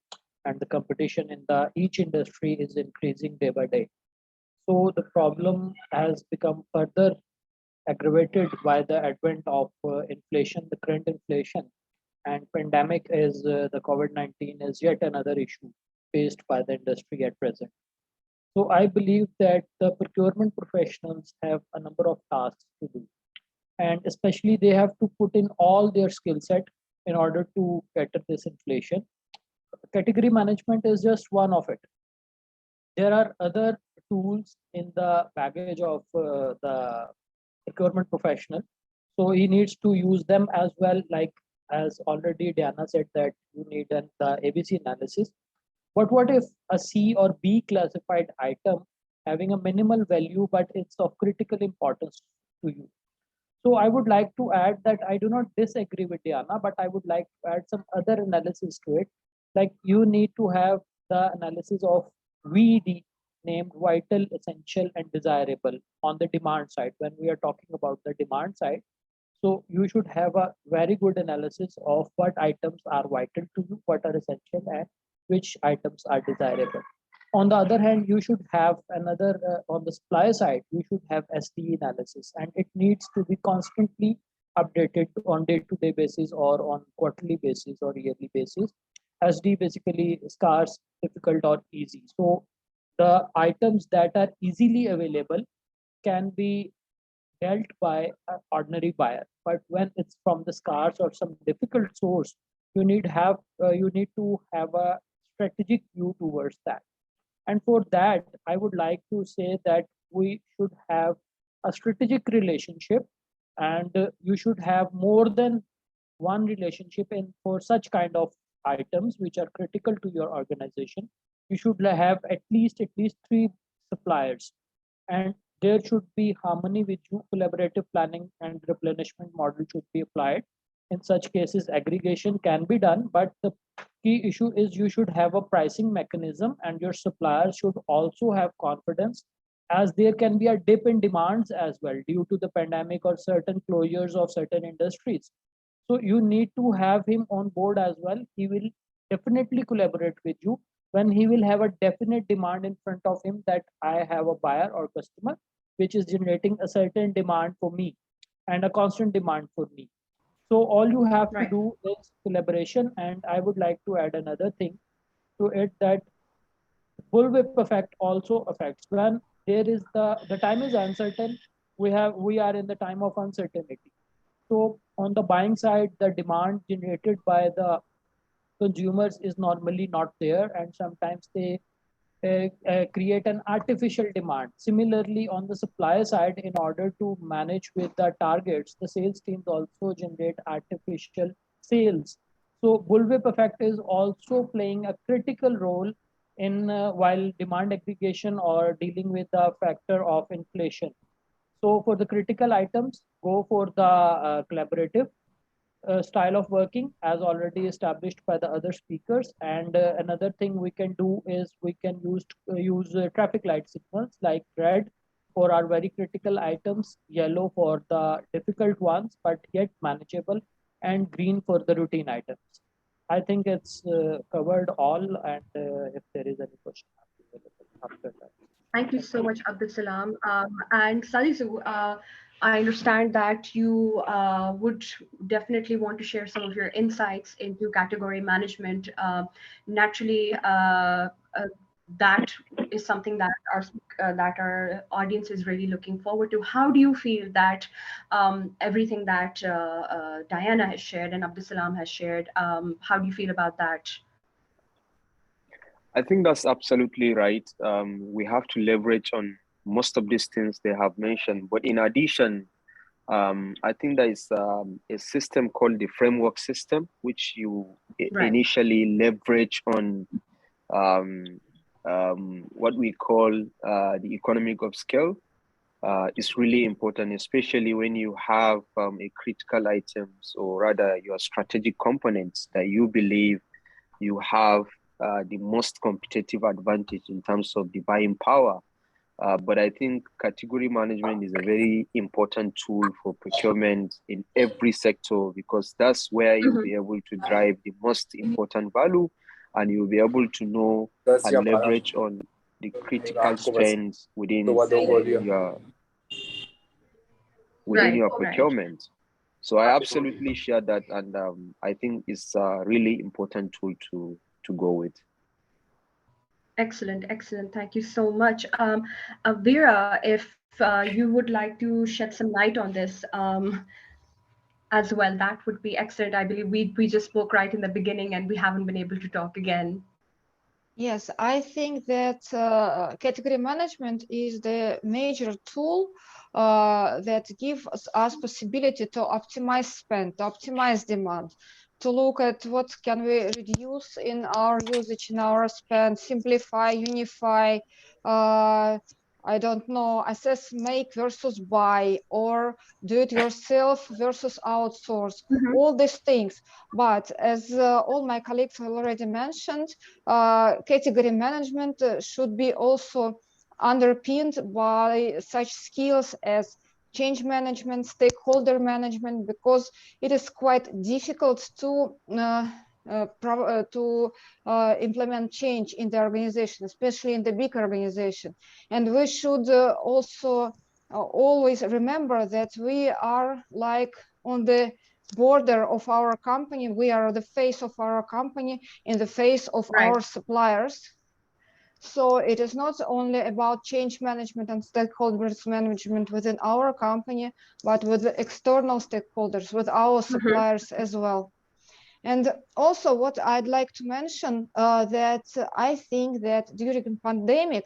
Speaker 6: and the competition in each industry is increasing day by day. So the problem has become further aggravated by the advent of inflation, the current inflation, and pandemic is the COVID-19 is yet another issue faced by the industry at present. So I believe that the procurement professionals have a number of tasks to do. and especially they have to put in all their skill set in order to cater this inflation. Category management is just one of it. There are other tools in the baggage of the procurement professional, so he needs to use them as well. Like as already Diana said, that you need the ABC analysis. But what if a C or B classified item having a minimal value, but it's of critical importance to you? So I would like to add that I do not disagree with Diana, but I would like to add some other analysis to it. Like you need to have the analysis of VD, named vital, essential, and desirable on the demand side. When we are talking about the demand side, so you should have a very good analysis of what items are vital to you, what are essential, and which items are desirable. On the other hand, you should have another, on the supply side, you should have SDE analysis, and it needs to be constantly updated on day-to-day basis or on quarterly basis or yearly basis. SD basically scarce, difficult, or easy. So the items that are easily available can be dealt by an ordinary buyer, but when it's from the scarce or some difficult source, you need to have a strategic view towards that. And for that, I would like to say that we should have a strategic relationship, and you should have more than one relationship in for such kind of items which are critical to your organization. You should have at least three suppliers, and there should be harmony with you. Collaborative planning and replenishment model should be applied. In such cases, aggregation can be done, but the key issue is you should have a pricing mechanism, and your suppliers should also have confidence, as there can be a dip in demands as well due to the pandemic or certain closures of certain industries. So you need to have him on board as well. He will definitely collaborate with you when he will have a definite demand in front of him, that I have a buyer or customer which is generating a certain demand for me and a constant demand for me. So all you have to
Speaker 1: Right.
Speaker 6: do is collaboration. And I would like to add another thing to it, that bullwhip effect also affects when there is the time is uncertain. We are in the time of uncertainty. So on the buying side, the demand generated by the consumers is normally not there, and sometimes they create an artificial demand. Similarly, on the supply side, in order to manage with the targets, the sales teams also generate artificial sales. So bullwhip effect is also playing a critical role in while demand aggregation or dealing with the factor of inflation. So for the critical items, go for the collaborative style of working as already established by the other speakers. And another thing we can do is we can use traffic light signals like red for our very critical items, yellow for the difficult ones but yet manageable, and green for the routine items. I think it's covered all, and if there is any question after that.
Speaker 1: Thank you so much, Abdul Salam. And Salisu, I understand that you would definitely want to share some of your insights into category management. Naturally, that is something that our audience is really looking forward to. How do you feel that everything that Diana has shared and Abdul Salam has shared, how do you feel about that?
Speaker 8: I think that's absolutely right. We have to leverage on most of these things they have mentioned. But in addition, I think there is a system called the framework system, which you initially leverage on what we call the economic of scale. Is really important, especially when you have a critical items, or rather your strategic components that you believe you have the most competitive advantage in terms of the buying power. But I think category management is a very important tool for procurement in every sector, because that's where you'll be able to drive the most important value, and you'll be able to know and leverage on the critical strengths within your procurement. So I absolutely share that, and I think it's a really important tool to go with.
Speaker 1: Excellent, excellent. Thank you so much. Vera, if you would like to shed some light on this as well, that would be excellent. I believe we just spoke right in the beginning and we haven't been able to talk again.
Speaker 3: Yes, I think that category management is the major tool that gives us possibility to optimize spend, to optimize demand, to look at what can we reduce in our usage, in our spend, simplify, unify, I don't know, assess, make versus buy, or do it yourself versus outsource, all these things. But as all my colleagues have already mentioned, category management should be also underpinned by such skills as change management, stakeholder management, because it is quite difficult to implement change in the organization, especially in the big organization. And we should also always remember that we are like on the border of our company. We are the face of our company in the face of our suppliers. So it is not only about change management and stakeholders management within our company, but with the external stakeholders, with our suppliers as well. And also what I'd like to mention that I think that during the pandemic,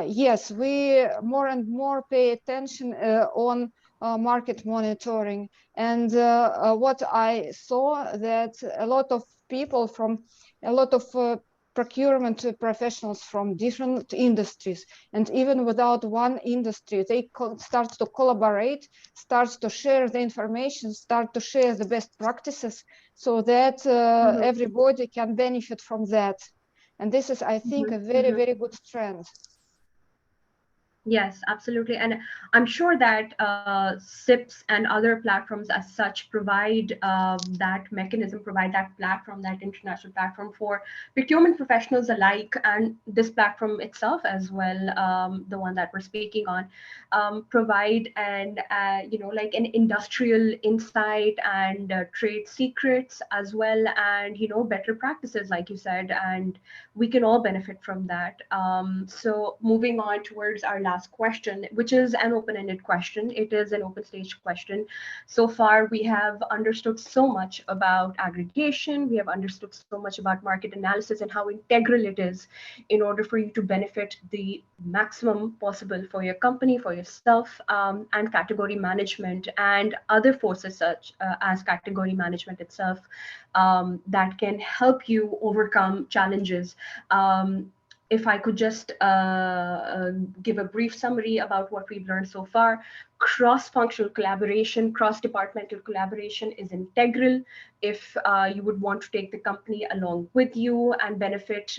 Speaker 3: yes, we more and more pay attention on market monitoring. And what I saw that a lot of people from a lot of procurement professionals from different industries, and even without one industry, they start to collaborate, start to share the information, start to share the best practices, so that everybody can benefit from that. And this is, I think, a very, very good trend.
Speaker 1: Yes, absolutely. And I'm sure that SIPs and other platforms as such provide that mechanism, provide that platform, that international platform for procurement professionals alike, and this platform itself as well, the one that we're speaking on, provide an, like an industrial insight and trade secrets as well, and, better practices, like you said, and we can all benefit from that. So moving on towards our last question, which is an open-ended question. It is an open stage question. So far, we have understood so much about aggregation. We have understood so much about market analysis and how integral it is in order for you to benefit the maximum possible for your company, for yourself, and category management and other forces such as category management itself that can help you overcome challenges. If I could just give a brief summary about what we've learned so far, cross-functional collaboration, cross-departmental collaboration is integral if you would want to take the company along with you and benefit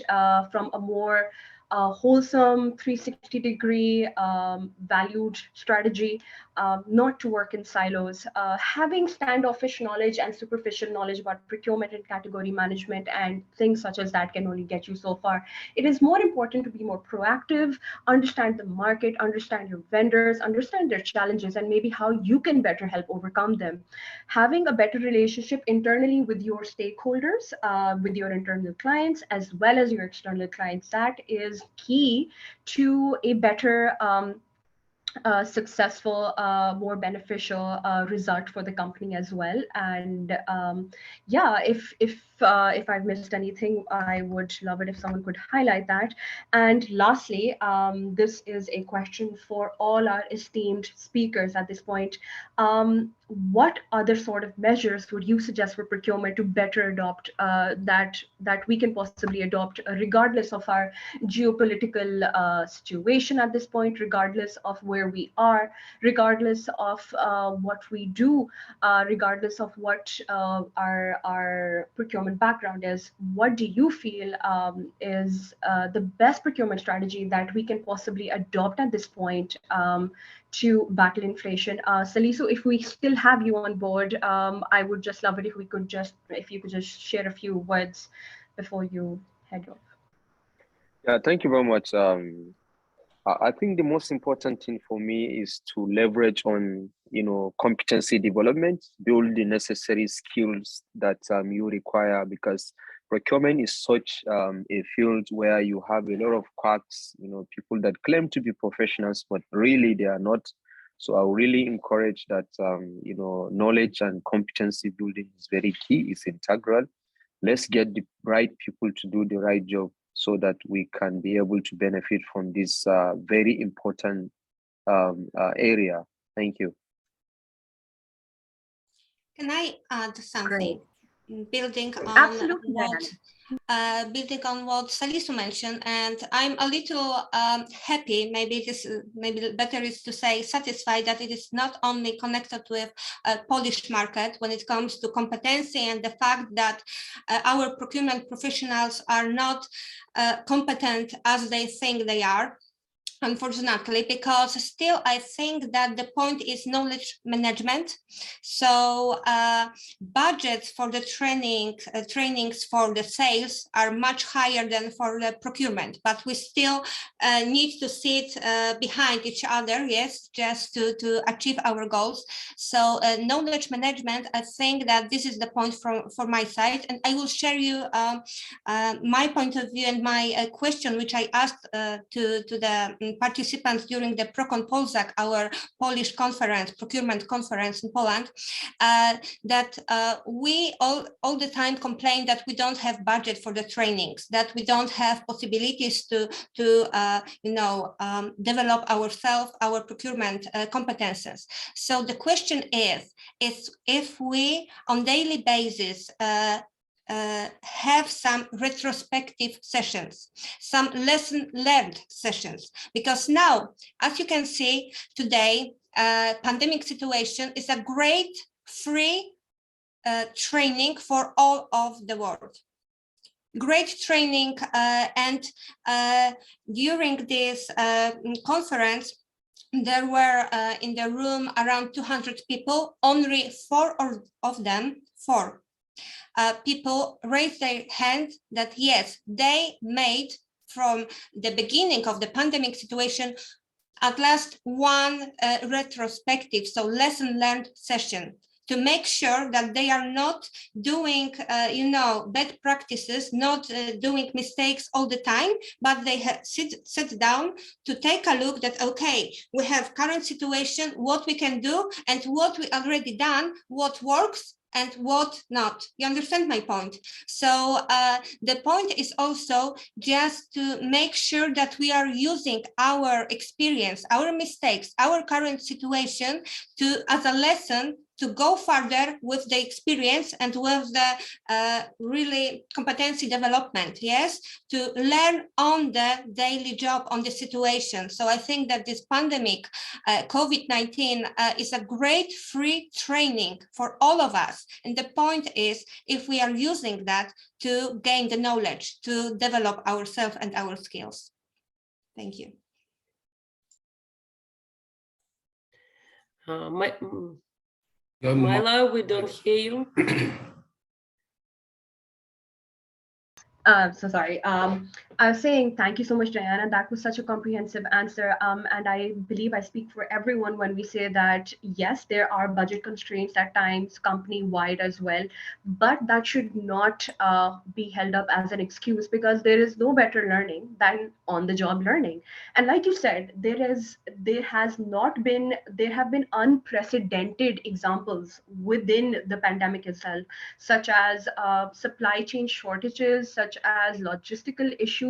Speaker 1: from a more wholesome 360-degree valued strategy, not to work in silos. Having standoffish knowledge and superficial knowledge about procurement and category management and things such as that can only get you so far. It is more important to be more proactive, understand the market, understand your vendors, understand their challenges, and maybe how you can better help overcome them. Having a better relationship internally with your stakeholders, with your internal clients, as well as your external clients, that is key to a better successful, more beneficial result for the company as well. And yeah, if I've missed anything, I would love it if someone could highlight that. And lastly, this is a question for all our esteemed speakers at this point. What other sort of measures would you suggest for procurement to better adopt that we can possibly adopt, regardless of our geopolitical situation at this point, regardless of where we are, regardless of what we do, regardless of what our procurement background is? What do you feel is the best procurement strategy that we can possibly adopt at this point to battle inflation? Salisu, if we still have you on board, I would just love it if you could just share a few words before you head off.
Speaker 8: Yeah, thank you very much. I think the most important thing for me is to leverage on, competency development, build the necessary skills that you require, because procurement is such a field where you have a lot of quacks, people that claim to be professionals, but really they are not. So I really encourage that, knowledge and competency building is very key, it's integral. Let's get the right people to do the right job so that we can be able to benefit from this very important area. Thank you.
Speaker 7: Can I add something? Building on
Speaker 1: Absolutely,
Speaker 7: building on what Salisu mentioned, and I'm a little happy. Maybe better is to say satisfied that it is not only connected with a Polish market when it comes to competency and the fact that our procurement professionals are not competent as they think they are. Unfortunately, because still I think that the point is knowledge management. So budgets for the trainings for the sales are much higher than for the procurement, but we still need to sit behind each other, yes, just to achieve our goals. So knowledge management, I think that this is the point for my side, and I will share you my point of view and my question, which I asked to the participants during the Procon Polsak, our Polish conference, procurement conference in Poland, that we all the time complain that we don't have budget for the trainings, that we don't have possibilities to develop ourselves, our procurement competences. So the question is if we on daily basis have some retrospective sessions, some lesson learned sessions, because now, as you can see today, pandemic situation is a great free training for all of the world. Great training, and during this conference, there were in the room around 200 people, only four people raised their hand that yes, they made from the beginning of the pandemic situation at last one retrospective, so lesson learned session, to make sure that they are not doing bad practices, not doing mistakes all the time, but they have sit down to take a look that, okay, we have current situation, what we can do and what we already done, what works and what not. You understand my point? So the point is also just to make sure that we are using our experience, our mistakes, our current situation as a lesson to go further with the experience and with the really competency development, yes, to learn on the daily job, on the situation. So I think that this pandemic, COVID-19, is a great free training for all of us. And the point is, if we are using that to gain the knowledge, to develop ourselves and our skills. Thank you.
Speaker 5: Myla, we don't hear you.
Speaker 1: So sorry. I was saying thank you so much, Diana. That was such a comprehensive answer. And I believe I speak for everyone when we say that, yes, there are budget constraints at times, company-wide as well, but that should not be held up as an excuse, because there is no better learning than on-the-job learning. And like you said, there have been unprecedented examples within the pandemic itself, such as supply chain shortages, such as logistical issues.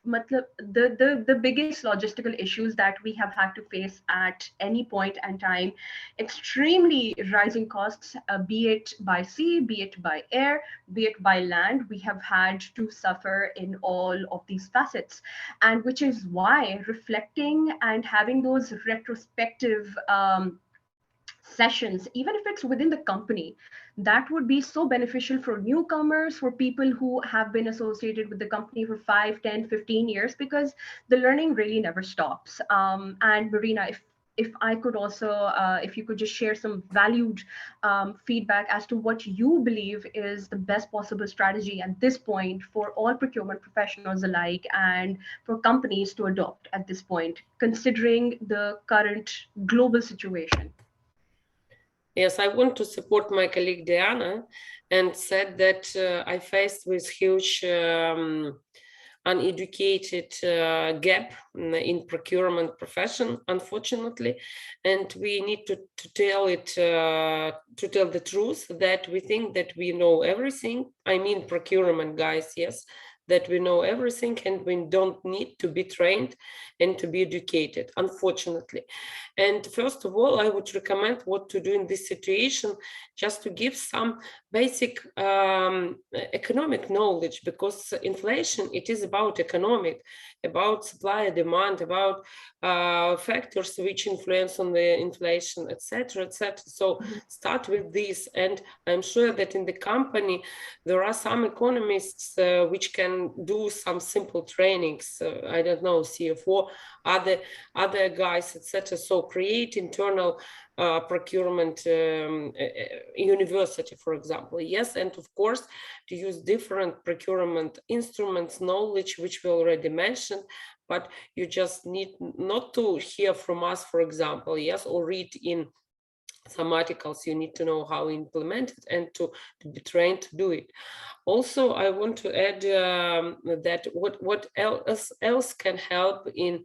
Speaker 1: The biggest logistical issues that we have had to face at any point in time, extremely rising costs, be it by sea, be it by air, be it by land, we have had to suffer in all of these facets. And which is why reflecting and having those retrospective sessions, even if it's within the company, that would be so beneficial for newcomers, for people who have been associated with the company for 5, 10, 15 years, because the learning really never stops. And Marina, if I could also, if you could just share some valued feedback as to what you believe is the best possible strategy at this point for all procurement professionals alike and for companies to adopt at this point, considering the current global situation.
Speaker 5: Yes, I want to support my colleague Diana and said that I faced with huge uneducated gap in procurement profession, unfortunately, and we need to tell it to tell the truth that we think that we know everything. I mean, procurement guys, yes, that we know everything and we don't need to be trained and to be educated, unfortunately. And first of all, I would recommend what to do in this situation, just to give some basic economic knowledge, because inflation, it is about economic, about supply and demand, about factors which influence on the inflation, etc., etc. So start with this, and I'm sure that in the company there are some economists which can do some simple trainings. I don't know, CFO, other guys, etc. So create internal procurement university, for example. Yes, and of course to use different procurement instruments, knowledge which we already mentioned, but you just need not to hear from us, for example, yes, or read in some articles. You need to know how to implement it and to be trained to do it. Also, I want to add that what else can help in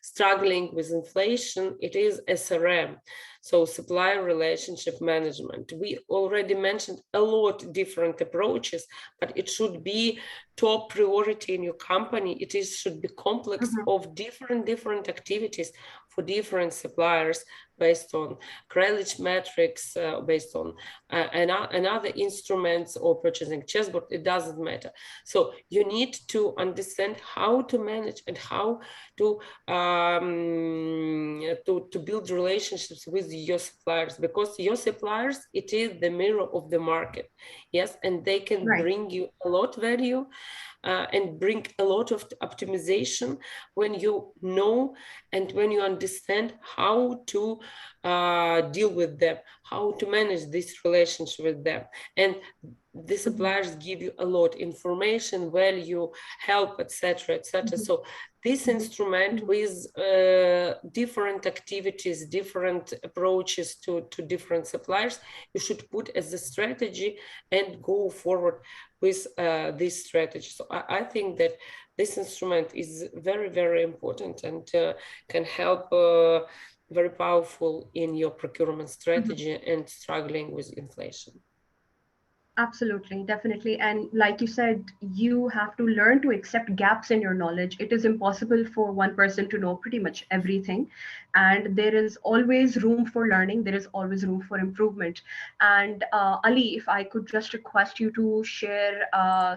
Speaker 5: struggling with inflation, it is SRM, so supplier relationship management. We already mentioned a lot different approaches, but it should be top priority in your company. It should be complex of different activities for different suppliers based on credit metrics, based on another instruments or purchasing chessboard. It doesn't matter. So you need to understand how to manage and how to build relationships with your suppliers, because your suppliers, it is the mirror of the market. Yes, and they can bring you a lot value and bring a lot of optimization when you know and when you understand how to deal with them, how to manage this relationship with them. And the suppliers give you a lot information, value, help, etc., etc. So this instrument with different activities, different approaches to different suppliers, you should put as a strategy and go forward with this strategy. So I think that this instrument is very, very important and can help very powerful in your procurement strategy and struggling with inflation.
Speaker 1: Absolutely, definitely. And like you said, you have to learn to accept gaps in your knowledge. It is impossible for one person to know pretty much everything. And there is always room for learning. There is always room for improvement. And Ali, if I could just request you to share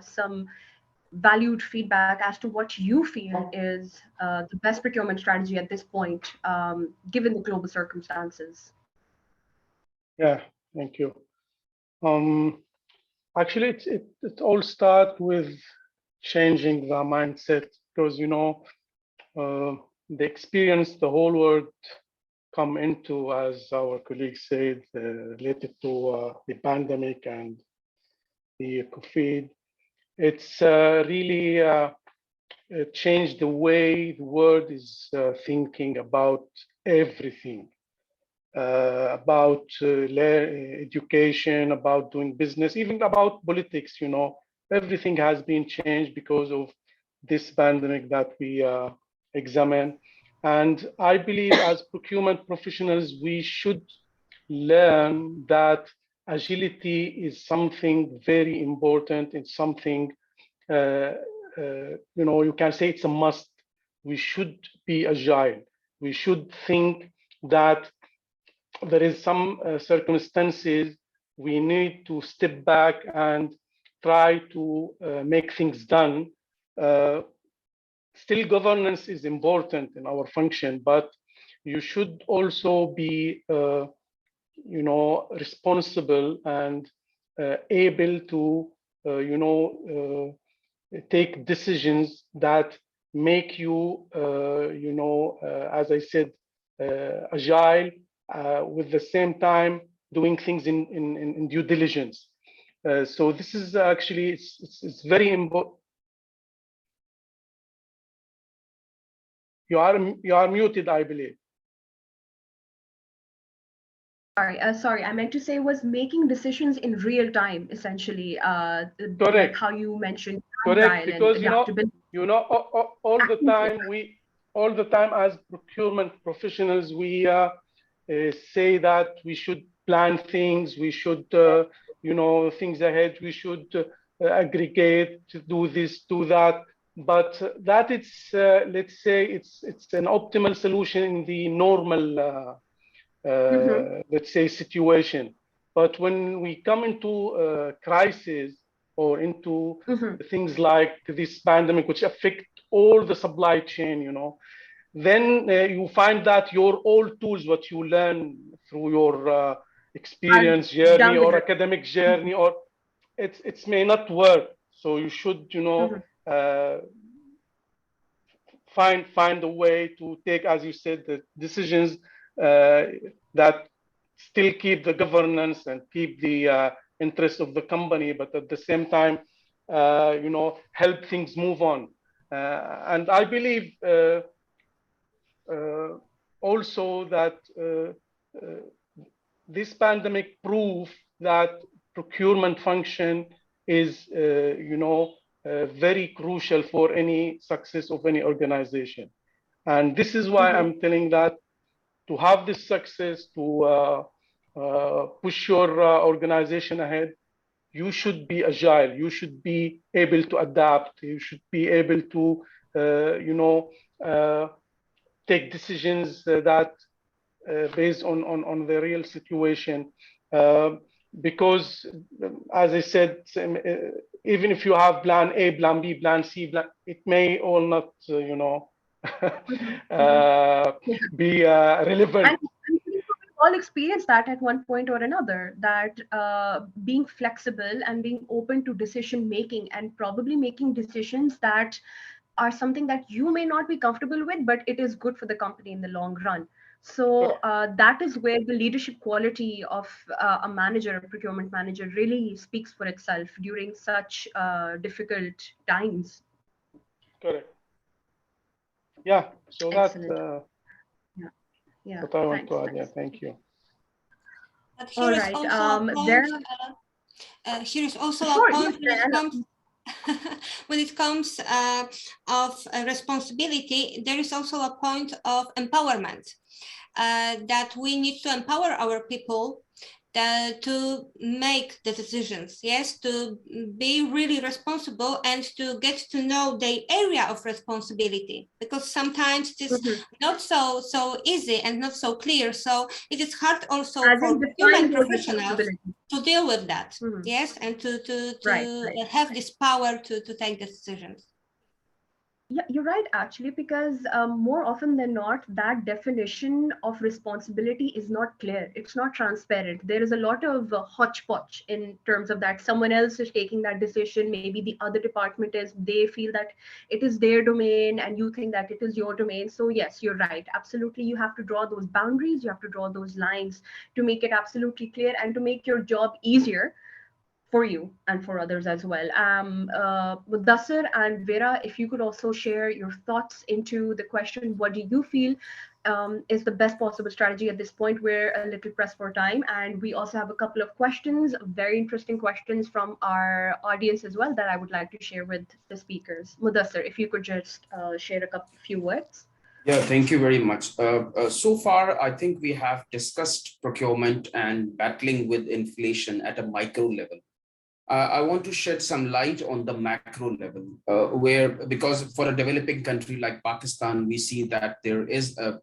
Speaker 1: some valued feedback as to what you feel is the best procurement strategy at this point, given the global circumstances.
Speaker 9: Yeah, thank you. Actually, it all starts with changing the mindset, because the experience the whole world come into, as our colleagues said, related to the pandemic and the COVID. It's really changed the way the world is thinking about everything. About education, about doing business, even about politics. Everything has been changed because of this pandemic that we examine. And I believe as procurement professionals, we should learn that agility is something very important. It's something, you can say it's a must. We should be agile. We should think that there is some circumstances we need to step back and try to make things done. Still, governance is important in our function, but you should also be, responsible and able to, take decisions that make you, as I said, agile, with the same time doing things in due diligence. So this is actually, it's very important. You are muted, I believe.
Speaker 1: Sorry, I meant to say was making decisions in real time, essentially, like
Speaker 9: Correct.
Speaker 1: how you mentioned
Speaker 9: Correct,
Speaker 1: agile and
Speaker 9: because
Speaker 1: adaptability.
Speaker 9: all the
Speaker 1: Absolutely.
Speaker 9: time as procurement professionals, we say that we should plan things, we should things ahead, we should aggregate, do this, do that, but that it's let's say it's an optimal solution in the normal let's say situation. But when we come into crisis or into things like this pandemic, which affect all the supply chain, then you find that your old tools, what you learn through your experience journey
Speaker 1: Down the
Speaker 9: or
Speaker 1: drain.
Speaker 9: academic journey, or it may not work. So you should, find a way to take, as you said, the decisions that still keep the governance and keep the interest of the company, but at the same time, help things move on. And I believe also that this pandemic proved that procurement function is, very crucial for any success of any organization. And this is why I'm telling that to have this success, to push your organization ahead, you should be agile. You should be able to adapt. You should be able to, take decisions that based on the real situation. Because, as I said, even if you have plan A, plan B, plan C, it may all not, be relevant.
Speaker 1: And we all experience that at one point or another, that being flexible and being open to decision making and probably making decisions that are something that you may not be comfortable with, but it is good for the company in the long run. So that is where the leadership quality of a manager, a procurement manager, really speaks for itself during such difficult times.
Speaker 9: Correct. Yeah. So
Speaker 1: Excellent.
Speaker 9: that.
Speaker 1: Yeah.
Speaker 9: What I want
Speaker 1: Thanks,
Speaker 9: to add.
Speaker 1: thanks.
Speaker 9: Yeah. Thank you.
Speaker 7: But here
Speaker 1: All
Speaker 7: is
Speaker 1: right.
Speaker 7: also a point. Here is also a point when it comes when it comes of responsibility. There is also a point of empowerment that we need to empower our people to make the decisions, yes, to be really responsible and to get to know the area of responsibility, because sometimes it is not so easy and not so clear. So it is hard also for procurement professionals to deal with that, yes, and to have this power to take the decisions.
Speaker 1: Yeah, you're right, actually, because more often than not, that definition of responsibility is not clear. It's not transparent. There is a lot of hodgepodge in terms of that. Someone else is taking that decision. Maybe the other department is, they feel that it is their domain and you think that it is your domain. So yes, you're right. Absolutely. You have to draw those boundaries. You have to draw those lines to make it absolutely clear and to make your job easier for you and for others as well. Mudassir and Vera, if you could also share your thoughts into the question, what do you feel is the best possible strategy at this point? We're a little pressed for time, and we also have a couple of questions, very interesting questions from our audience as well that I would like to share with the speakers. Mudassir, if you could just share a few words.
Speaker 4: Yeah, thank you very much. So far, I think we have discussed procurement and battling with inflation at a micro level. I want to shed some light on the macro level, where, because for a developing country like Pakistan, we see that there is a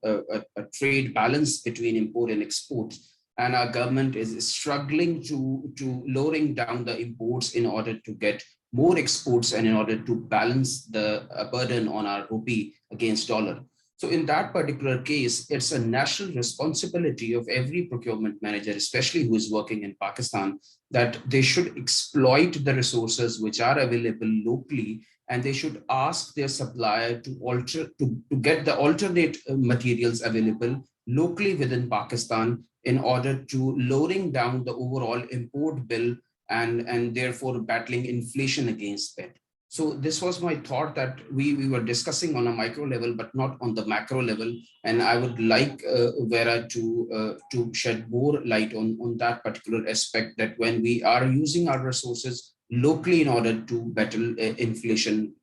Speaker 4: trade balance between import and export, and our government is struggling to lowering down the imports in order to get more exports and in order to balance the burden on our rupee against dollar. So in that particular case, it's a national responsibility of every procurement manager, especially who is working in Pakistan, that they should exploit the resources which are available locally, and they should ask their supplier to get the alternate materials available locally within Pakistan in order to lowering down the overall import bill and therefore battling inflation against that. So this was my thought, that we were discussing on a micro level, but not on the macro level. And I would like Vera to shed more light on that particular aspect, that when we are using our resources locally in order to battle inflation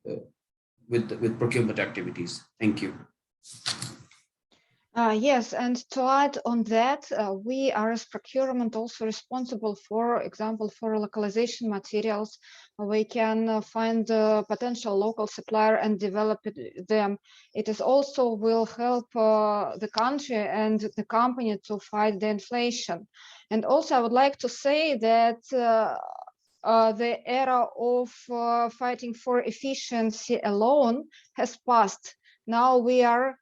Speaker 4: with procurement activities. Thank you.
Speaker 3: Yes, and to add on that, we are as procurement also responsible, for example, for localization materials. We can find potential local supplier and develop them. It is also will help the country and the company to fight the inflation. And also I would like to say that the era of fighting for efficiency alone has passed. Now we are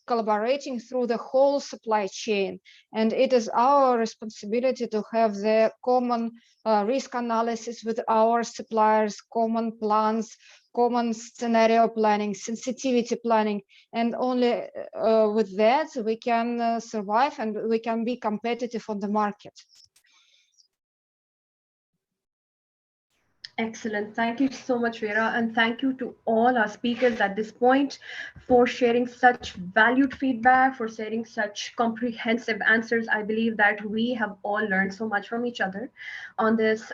Speaker 3: collaborating through the whole supply chain, and it is our responsibility to have the common risk analysis with our suppliers, common plans, common scenario planning, sensitivity planning, and only with that we can survive and we can be competitive on the market.
Speaker 1: Excellent. Thank you so much, Vera. And thank you to all our speakers at this point for sharing such valued feedback, for sharing such comprehensive answers. I believe that we have all learned so much from each other on this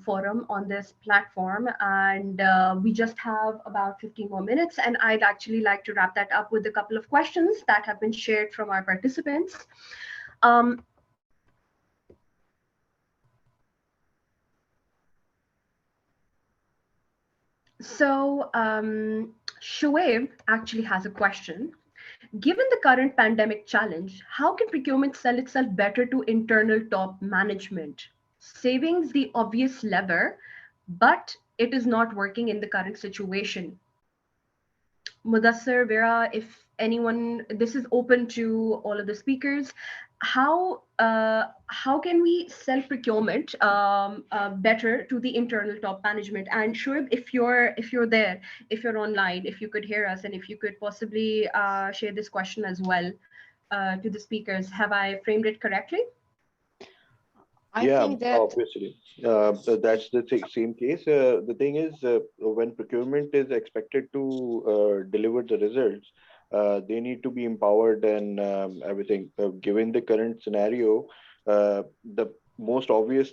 Speaker 1: forum, on this platform. And we just have about 15 more minutes. And I'd actually like to wrap that up with a couple of questions that have been shared from our participants. So Shoaib actually has a question. Given the current pandemic challenge, how can procurement sell itself better to internal top management? Savings the obvious lever, but it is not working in the current situation. Mudassir, Vera, if anyone, this is open to all of the speakers. How can we sell procurement better to the internal top management? And Shoaib, if you're there, if you're online, if you could hear us, and if you could possibly share this question as well to the speakers, have I framed it correctly?
Speaker 3: I think that
Speaker 10: obviously. So that's the same case. The thing is, when procurement is expected to deliver the results, they need to be empowered and everything. Given the current scenario, the most obvious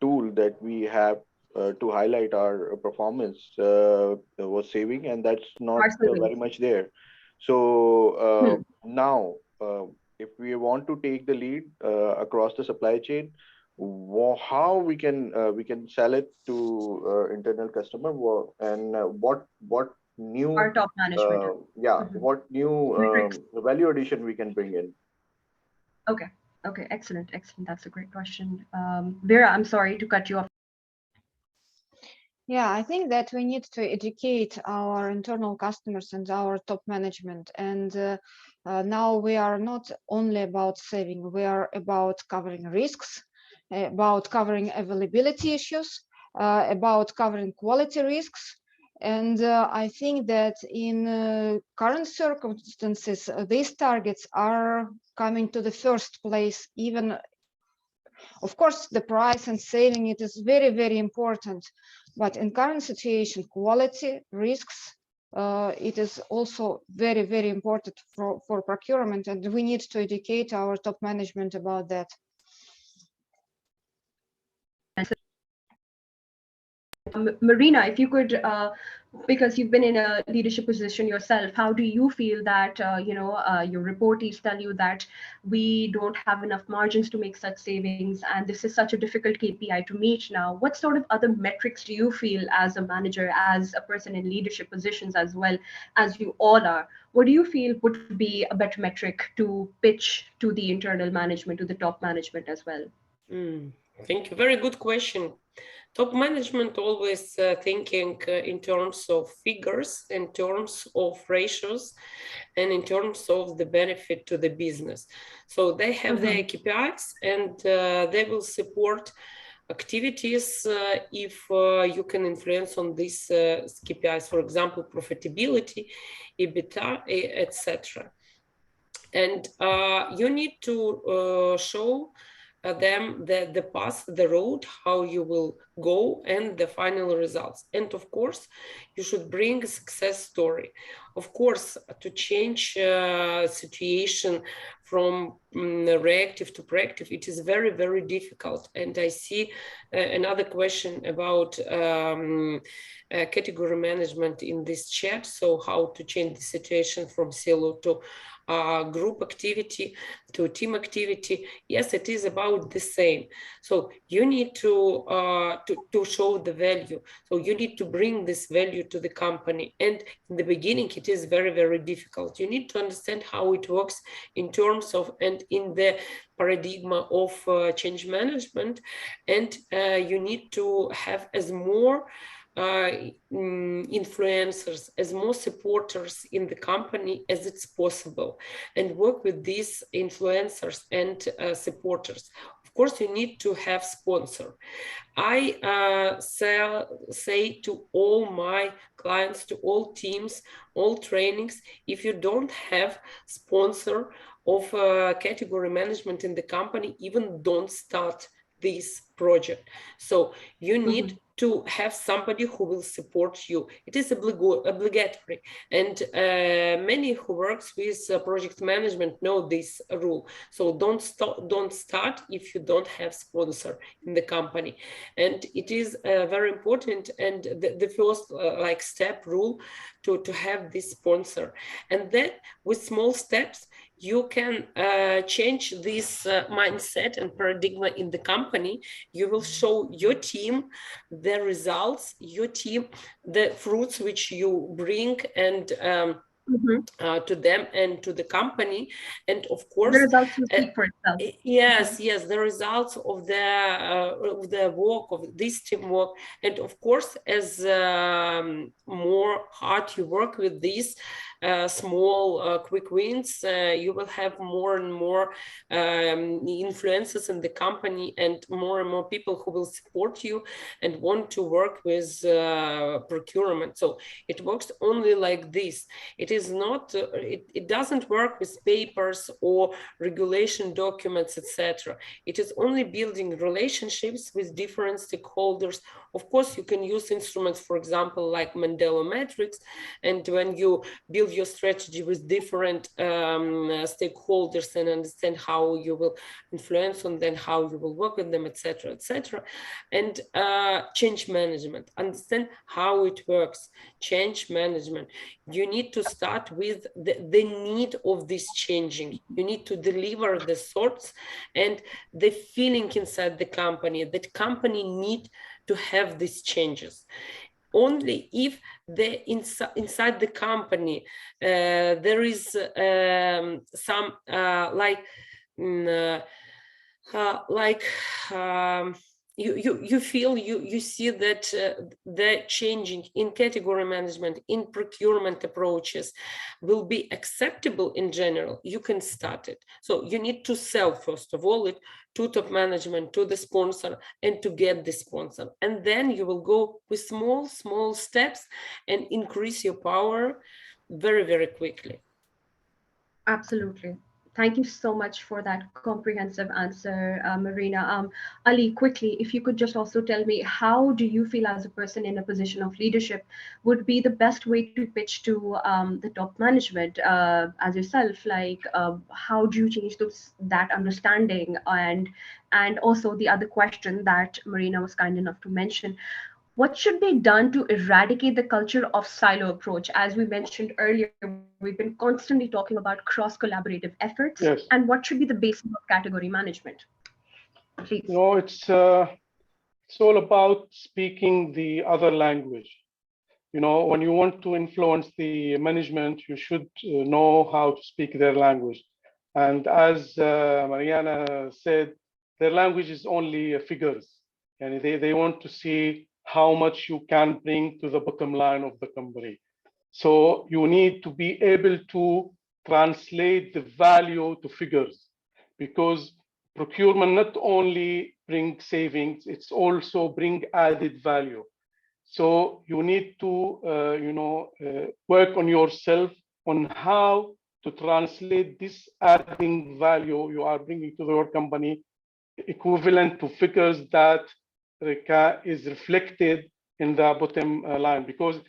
Speaker 10: tool that we have to highlight our performance was saving, and that's not very much there. So now, if we want to take the lead across the supply chain, how we can sell it to internal customer, and what new
Speaker 1: our top management,
Speaker 10: what new value addition we can bring in.
Speaker 1: Okay, excellent. That's a great question. Vera, I'm sorry to cut you off.
Speaker 3: Yeah, I think that we need to educate our internal customers and our top management. And now we are not only about saving, we are about covering risks, about covering availability issues, about covering quality risks. And I think that in current circumstances, these targets are coming to the first place. Even, of course, the price and saving, it is very, very important. But in current situation, quality, risks, it is also very, very important for procurement, and we need to educate our top management about that.
Speaker 1: Marina, if you could, because you've been in a leadership position yourself, how do you feel that your reportees tell you that we don't have enough margins to make such savings, and this is such a difficult KPI to meet now? What sort of other metrics do you feel as a manager, as a person in leadership positions as well as you all are? What do you feel would be a better metric to pitch to the internal management, to the top management as well?
Speaker 5: Thank you. Very good question. Top management always thinking in terms of figures, in terms of ratios, and in terms of the benefit to the business. So they have their KPIs, and they will support activities if you can influence on these KPIs, for example, profitability, EBITDA, etc. And you need to show them the path, the road, how you will go, and the final results. And of course, you should bring a success story. Of course, to change situation from reactive to proactive, it is very, very difficult. And I see another question about category management in this chat. So how to change the situation from silo to group activity to team activity. Yes, it is about the same. So you need to show the value. So you need to bring this value to the company. And in the beginning, it is very, very difficult. You need to understand how it works in terms of and in the paradigm of change management. And you need to have as more influencers, as more supporters in the company as it's possible, and work with these influencers and supporters. Of course, you need to have sponsor. I say to all my clients, to all teams, all trainings, if you don't have sponsor of category management in the company, even don't start this project. So you need to have somebody who will support you. It is obligatory. And many who works with project management know this rule. So don't start if you don't have sponsor in the company. And it is very important. And the first like step rule to have this sponsor. And then with small steps, you can change this mindset and paradigm in the company. You will show your team the results, your team, the fruits which you bring and to them and to the company. And of course,
Speaker 1: the results will speak for itself.
Speaker 5: Yes, yes, the results of the work of this teamwork. And of course, as more hard you work with these small quick wins, you will have more and more influences in the company, and more people who will support you and want to work with procurement. So it works only like this. It is not, it doesn't work with papers or regulation documents, etc. It is only building relationships with different stakeholders. Of course, you can use instruments, for example, like Mandela Matrix, and when you build your strategy with different stakeholders and understand how you will influence on them, how you will work with them, etc., etc. And change management, understand how it works. Change management, you need to start with the need of this changing. You need to deliver the thoughts and the feeling inside the company that company need to have these changes. Only if inside the company there is some you feel, you see that the changing in category management, in procurement approaches will be acceptable in general, you can start it. So you need to sell, first of all, it to top management, to the sponsor, and to get the sponsor. And then you will go with small steps and increase your power very, very quickly.
Speaker 1: Absolutely. Thank you so much for that comprehensive answer, Marina. Ali, quickly, if you could just also tell me, how do you feel as a person in a position of leadership would be the best way to pitch to the top management as yourself? Like, how do you change that understanding? And also the other question that Marina was kind enough to mention, what should be done to eradicate the culture of silo approach? As we mentioned earlier, we've been constantly talking about cross-collaborative efforts.
Speaker 9: Yes.
Speaker 1: And what should be the basis of category management? Please.
Speaker 9: You know, it's all about speaking the other language. You know, when you want to influence the management, you should know how to speak their language. And as Mariana said, their language is only figures. And they want to see how much you can bring to the bottom line of the company. So you need to be able to translate the value to figures, because procurement not only bring savings, it's also bring added value. So you need to work on yourself on how to translate this adding value you are bringing to your company equivalent to figures that is reflected in the bottom line, because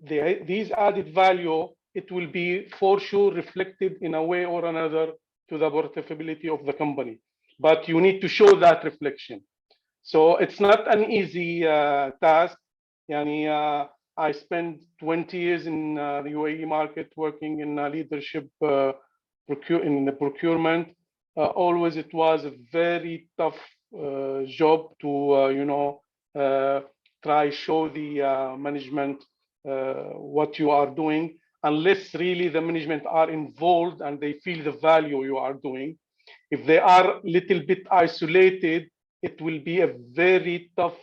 Speaker 9: these added value, it will be for sure reflected in a way or another to the profitability of the company. But you need to show that reflection. So it's not an easy task. I spent 20 years in the UAE market working in leadership in the procurement. Always it was a very tough job to try show the management what you are doing, unless really the management are involved and they feel the value you are doing. If they are a little bit isolated, it will be a very tough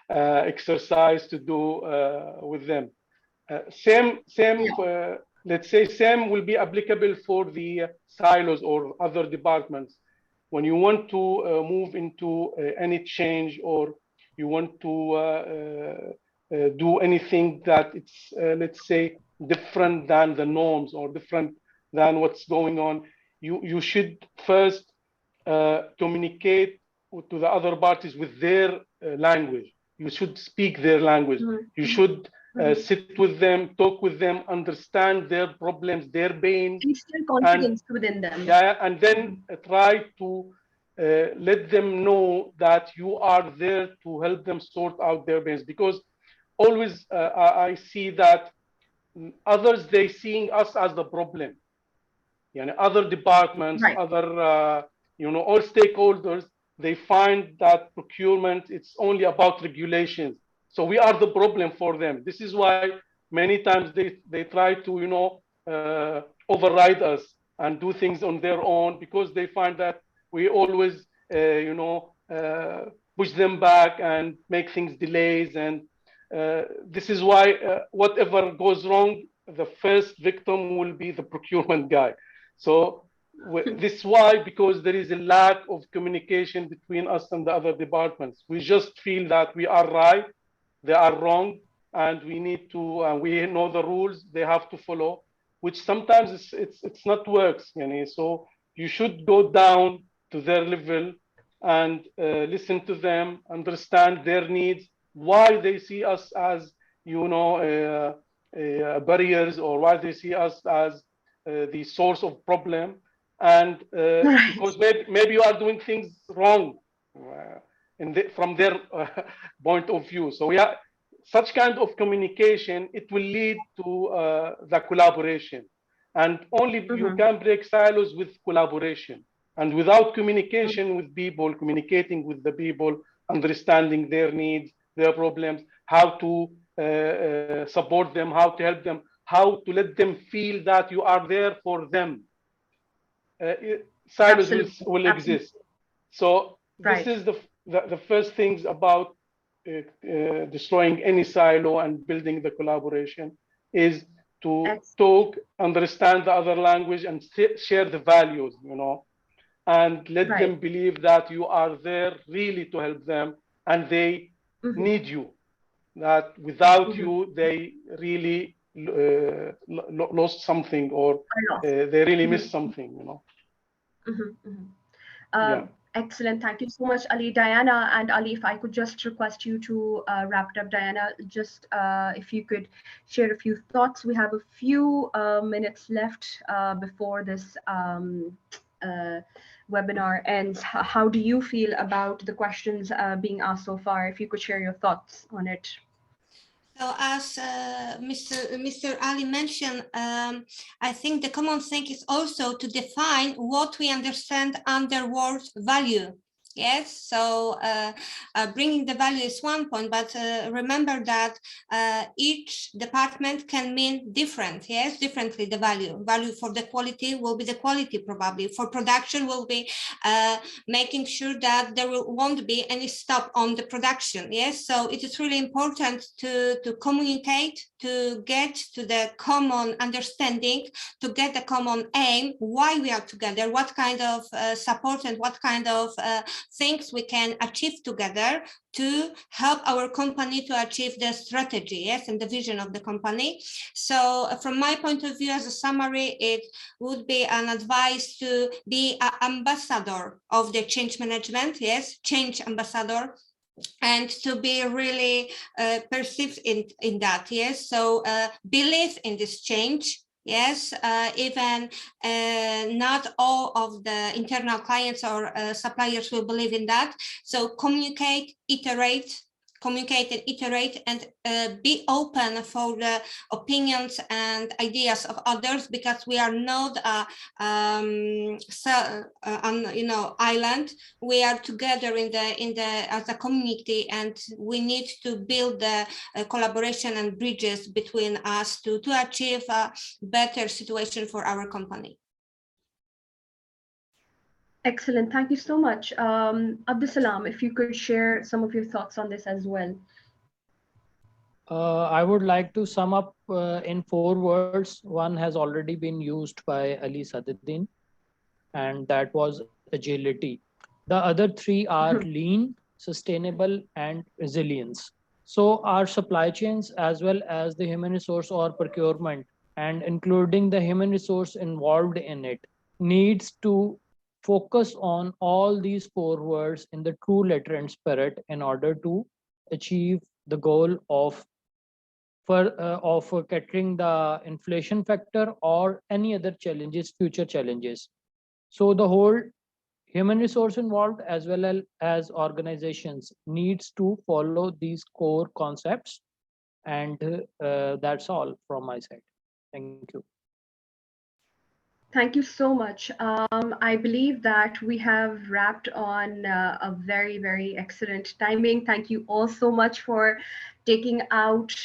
Speaker 9: exercise to do with them. Let's say same will be applicable for the silos or other departments. When you want to move into any change, or you want to do anything that it's, let's say, different than the norms or different than what's going on, you should first communicate to the other parties with their language. You should speak their language. You should sit with them, talk with them, understand their problems, their pains.
Speaker 1: Instill confidence within them.
Speaker 9: Yeah, and then try to let them know that you are there to help them sort out their pains. Because always I see that others, they seeing us as the problem. Other departments,
Speaker 1: right.
Speaker 9: Other all stakeholders, they find that procurement, it's only about regulations. So we are the problem for them. This is why many times they try to override us and do things on their own, because they find that we always push them back and make things delays. And this is why whatever goes wrong, the first victim will be the procurement guy. So this is why, because there is a lack of communication between us and the other departments. We just feel that we are right, they are wrong, and we need to, we know the rules they have to follow, which sometimes it's not works. So you should go down to their level and listen to them, understand their needs, why they see us as barriers, or why they see us as the source of problem. And because maybe you are doing things wrong from their point of view. So we are such kind of communication, it will lead to the collaboration. And only you can break silos with collaboration. And without communication with people, communicating with the people, understanding their needs, their problems, how to support them, how to help them, how to let them feel that you are there for them. Silos will exist. So this is the first things about destroying any silo and building the collaboration, is to talk, understand the other language, and share the values, and let them believe that you are there really to help them, and they need you. That without you, they really lost something, or they really missed something,
Speaker 1: Excellent. Thank you so much, Ali. Diana and Ali, if I could just request you to wrap it up. Diana, just if you could share a few thoughts. We have a few minutes left before this webinar ends. How do you feel about the questions being asked so far? If you could share your thoughts on it.
Speaker 7: So as Mr. Ali mentioned, I think the common thing is also to define what we understand under word value. Yes, so bringing the value is one point, but remember that each department can mean differently the value. Value for the quality will be the quality probably. For production will be making sure that there won't be any stop on the production. Yes, so it is really important to communicate, to get to the common understanding, to get the common aim, why we are together, what kind of support and what kind of things we can achieve together to help our company to achieve the strategy, yes, and the vision of the company. So from my point of view, as a summary, it would be an advice to be an ambassador of the change management, yes, change ambassador, and to be really perceived in that, yes. So believe in this change, yes, even not all of the internal clients or suppliers will believe in that. So communicate, iterate, and be open for the opinions and ideas of others, because we are not on island. We are together in the as a community, and we need to build the collaboration and bridges between us to achieve a better situation for our company.
Speaker 1: Excellent. Thank you so much. Abdusalam, if you could share some of your thoughts on this as well.
Speaker 6: I would like to sum up in 4 words. One has already been used by Ali Saduddin, and that was agility. The other 3 are lean, sustainable, and resilience. So our supply chains, as well as the human resource or procurement, and including the human resource involved in it, needs to focus on all these 4 words in the true letter and spirit in order to achieve the goal of catering the inflation factor or any other challenges, future challenges. So the whole human resource involved, as well as organizations, needs to follow these core concepts. And that's all from my side. Thank you.
Speaker 1: Thank you so much. I believe that we have wrapped on a very, very excellent timing. Thank you all so much for taking out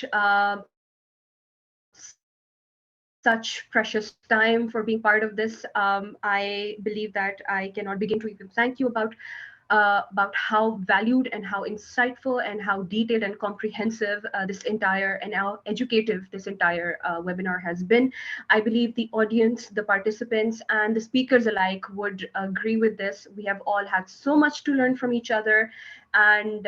Speaker 1: such precious time for being part of this. I believe that I cannot begin to even thank you about how valued and how insightful and how detailed and comprehensive this entire and how educative this entire webinar has been. I believe the audience, the participants, and the speakers alike would agree with this. We have all had so much to learn from each other. And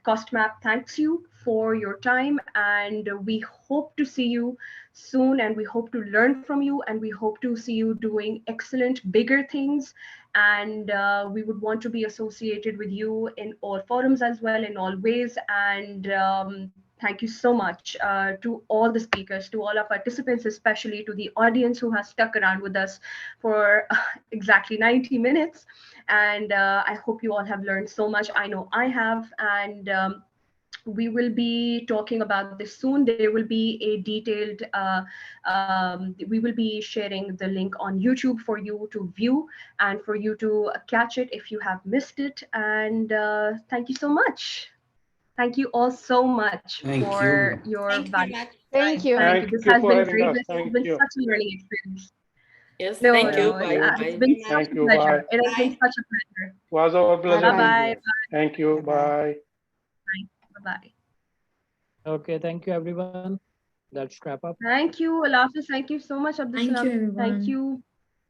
Speaker 1: CostMap thanks you for your time, and we hope to see you soon, and we hope to learn from you, and we hope to see you doing excellent, bigger things. And we would want to be associated with you in all forums as well, in all ways. And thank you so much to all the speakers, to all our participants, especially to the audience who has stuck around with us for exactly 90 minutes. And I hope you all have learned so much. I know I have. And we will be talking about this soon. There will be a detailed, we will be sharing the link on YouTube for you to view and for you to catch it if you have missed it. And thank you so much. Thank you all so much
Speaker 4: Thank
Speaker 1: for
Speaker 4: you.
Speaker 1: your
Speaker 7: Thank you very much.
Speaker 3: Thank you.
Speaker 1: Thank you. This
Speaker 9: Thank you
Speaker 1: has
Speaker 9: for
Speaker 1: been
Speaker 9: having
Speaker 1: great.
Speaker 9: us.
Speaker 1: This has
Speaker 9: Thank
Speaker 1: been
Speaker 9: you.
Speaker 1: such a learning experience.
Speaker 5: Yes,
Speaker 1: No,
Speaker 5: thank you.
Speaker 1: no,
Speaker 9: Thank you.
Speaker 1: it's
Speaker 5: Bye.
Speaker 1: been
Speaker 7: Bye.
Speaker 1: such
Speaker 9: Thank
Speaker 1: a
Speaker 9: you.
Speaker 1: pleasure.
Speaker 9: Bye.
Speaker 1: It has been
Speaker 7: Bye.
Speaker 1: such a pleasure.
Speaker 9: Was our pleasure
Speaker 3: Bye-bye.
Speaker 9: being
Speaker 1: Bye-bye.
Speaker 9: here. Thank you.
Speaker 3: Bye-bye.
Speaker 9: Bye.
Speaker 1: Bye-bye.
Speaker 6: Okay, thank you, everyone. Let's wrap up.
Speaker 1: Thank you, Alafis. Thank you so much,
Speaker 2: Thank you,
Speaker 1: Abdusalam. Thank
Speaker 2: everyone.
Speaker 1: you.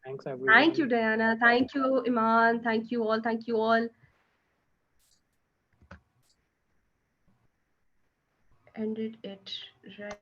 Speaker 6: Thanks,
Speaker 1: Thank you,
Speaker 6: everyone.
Speaker 1: Diana. Thank you, Iman. Thank you all. Thank you all. Ended it right.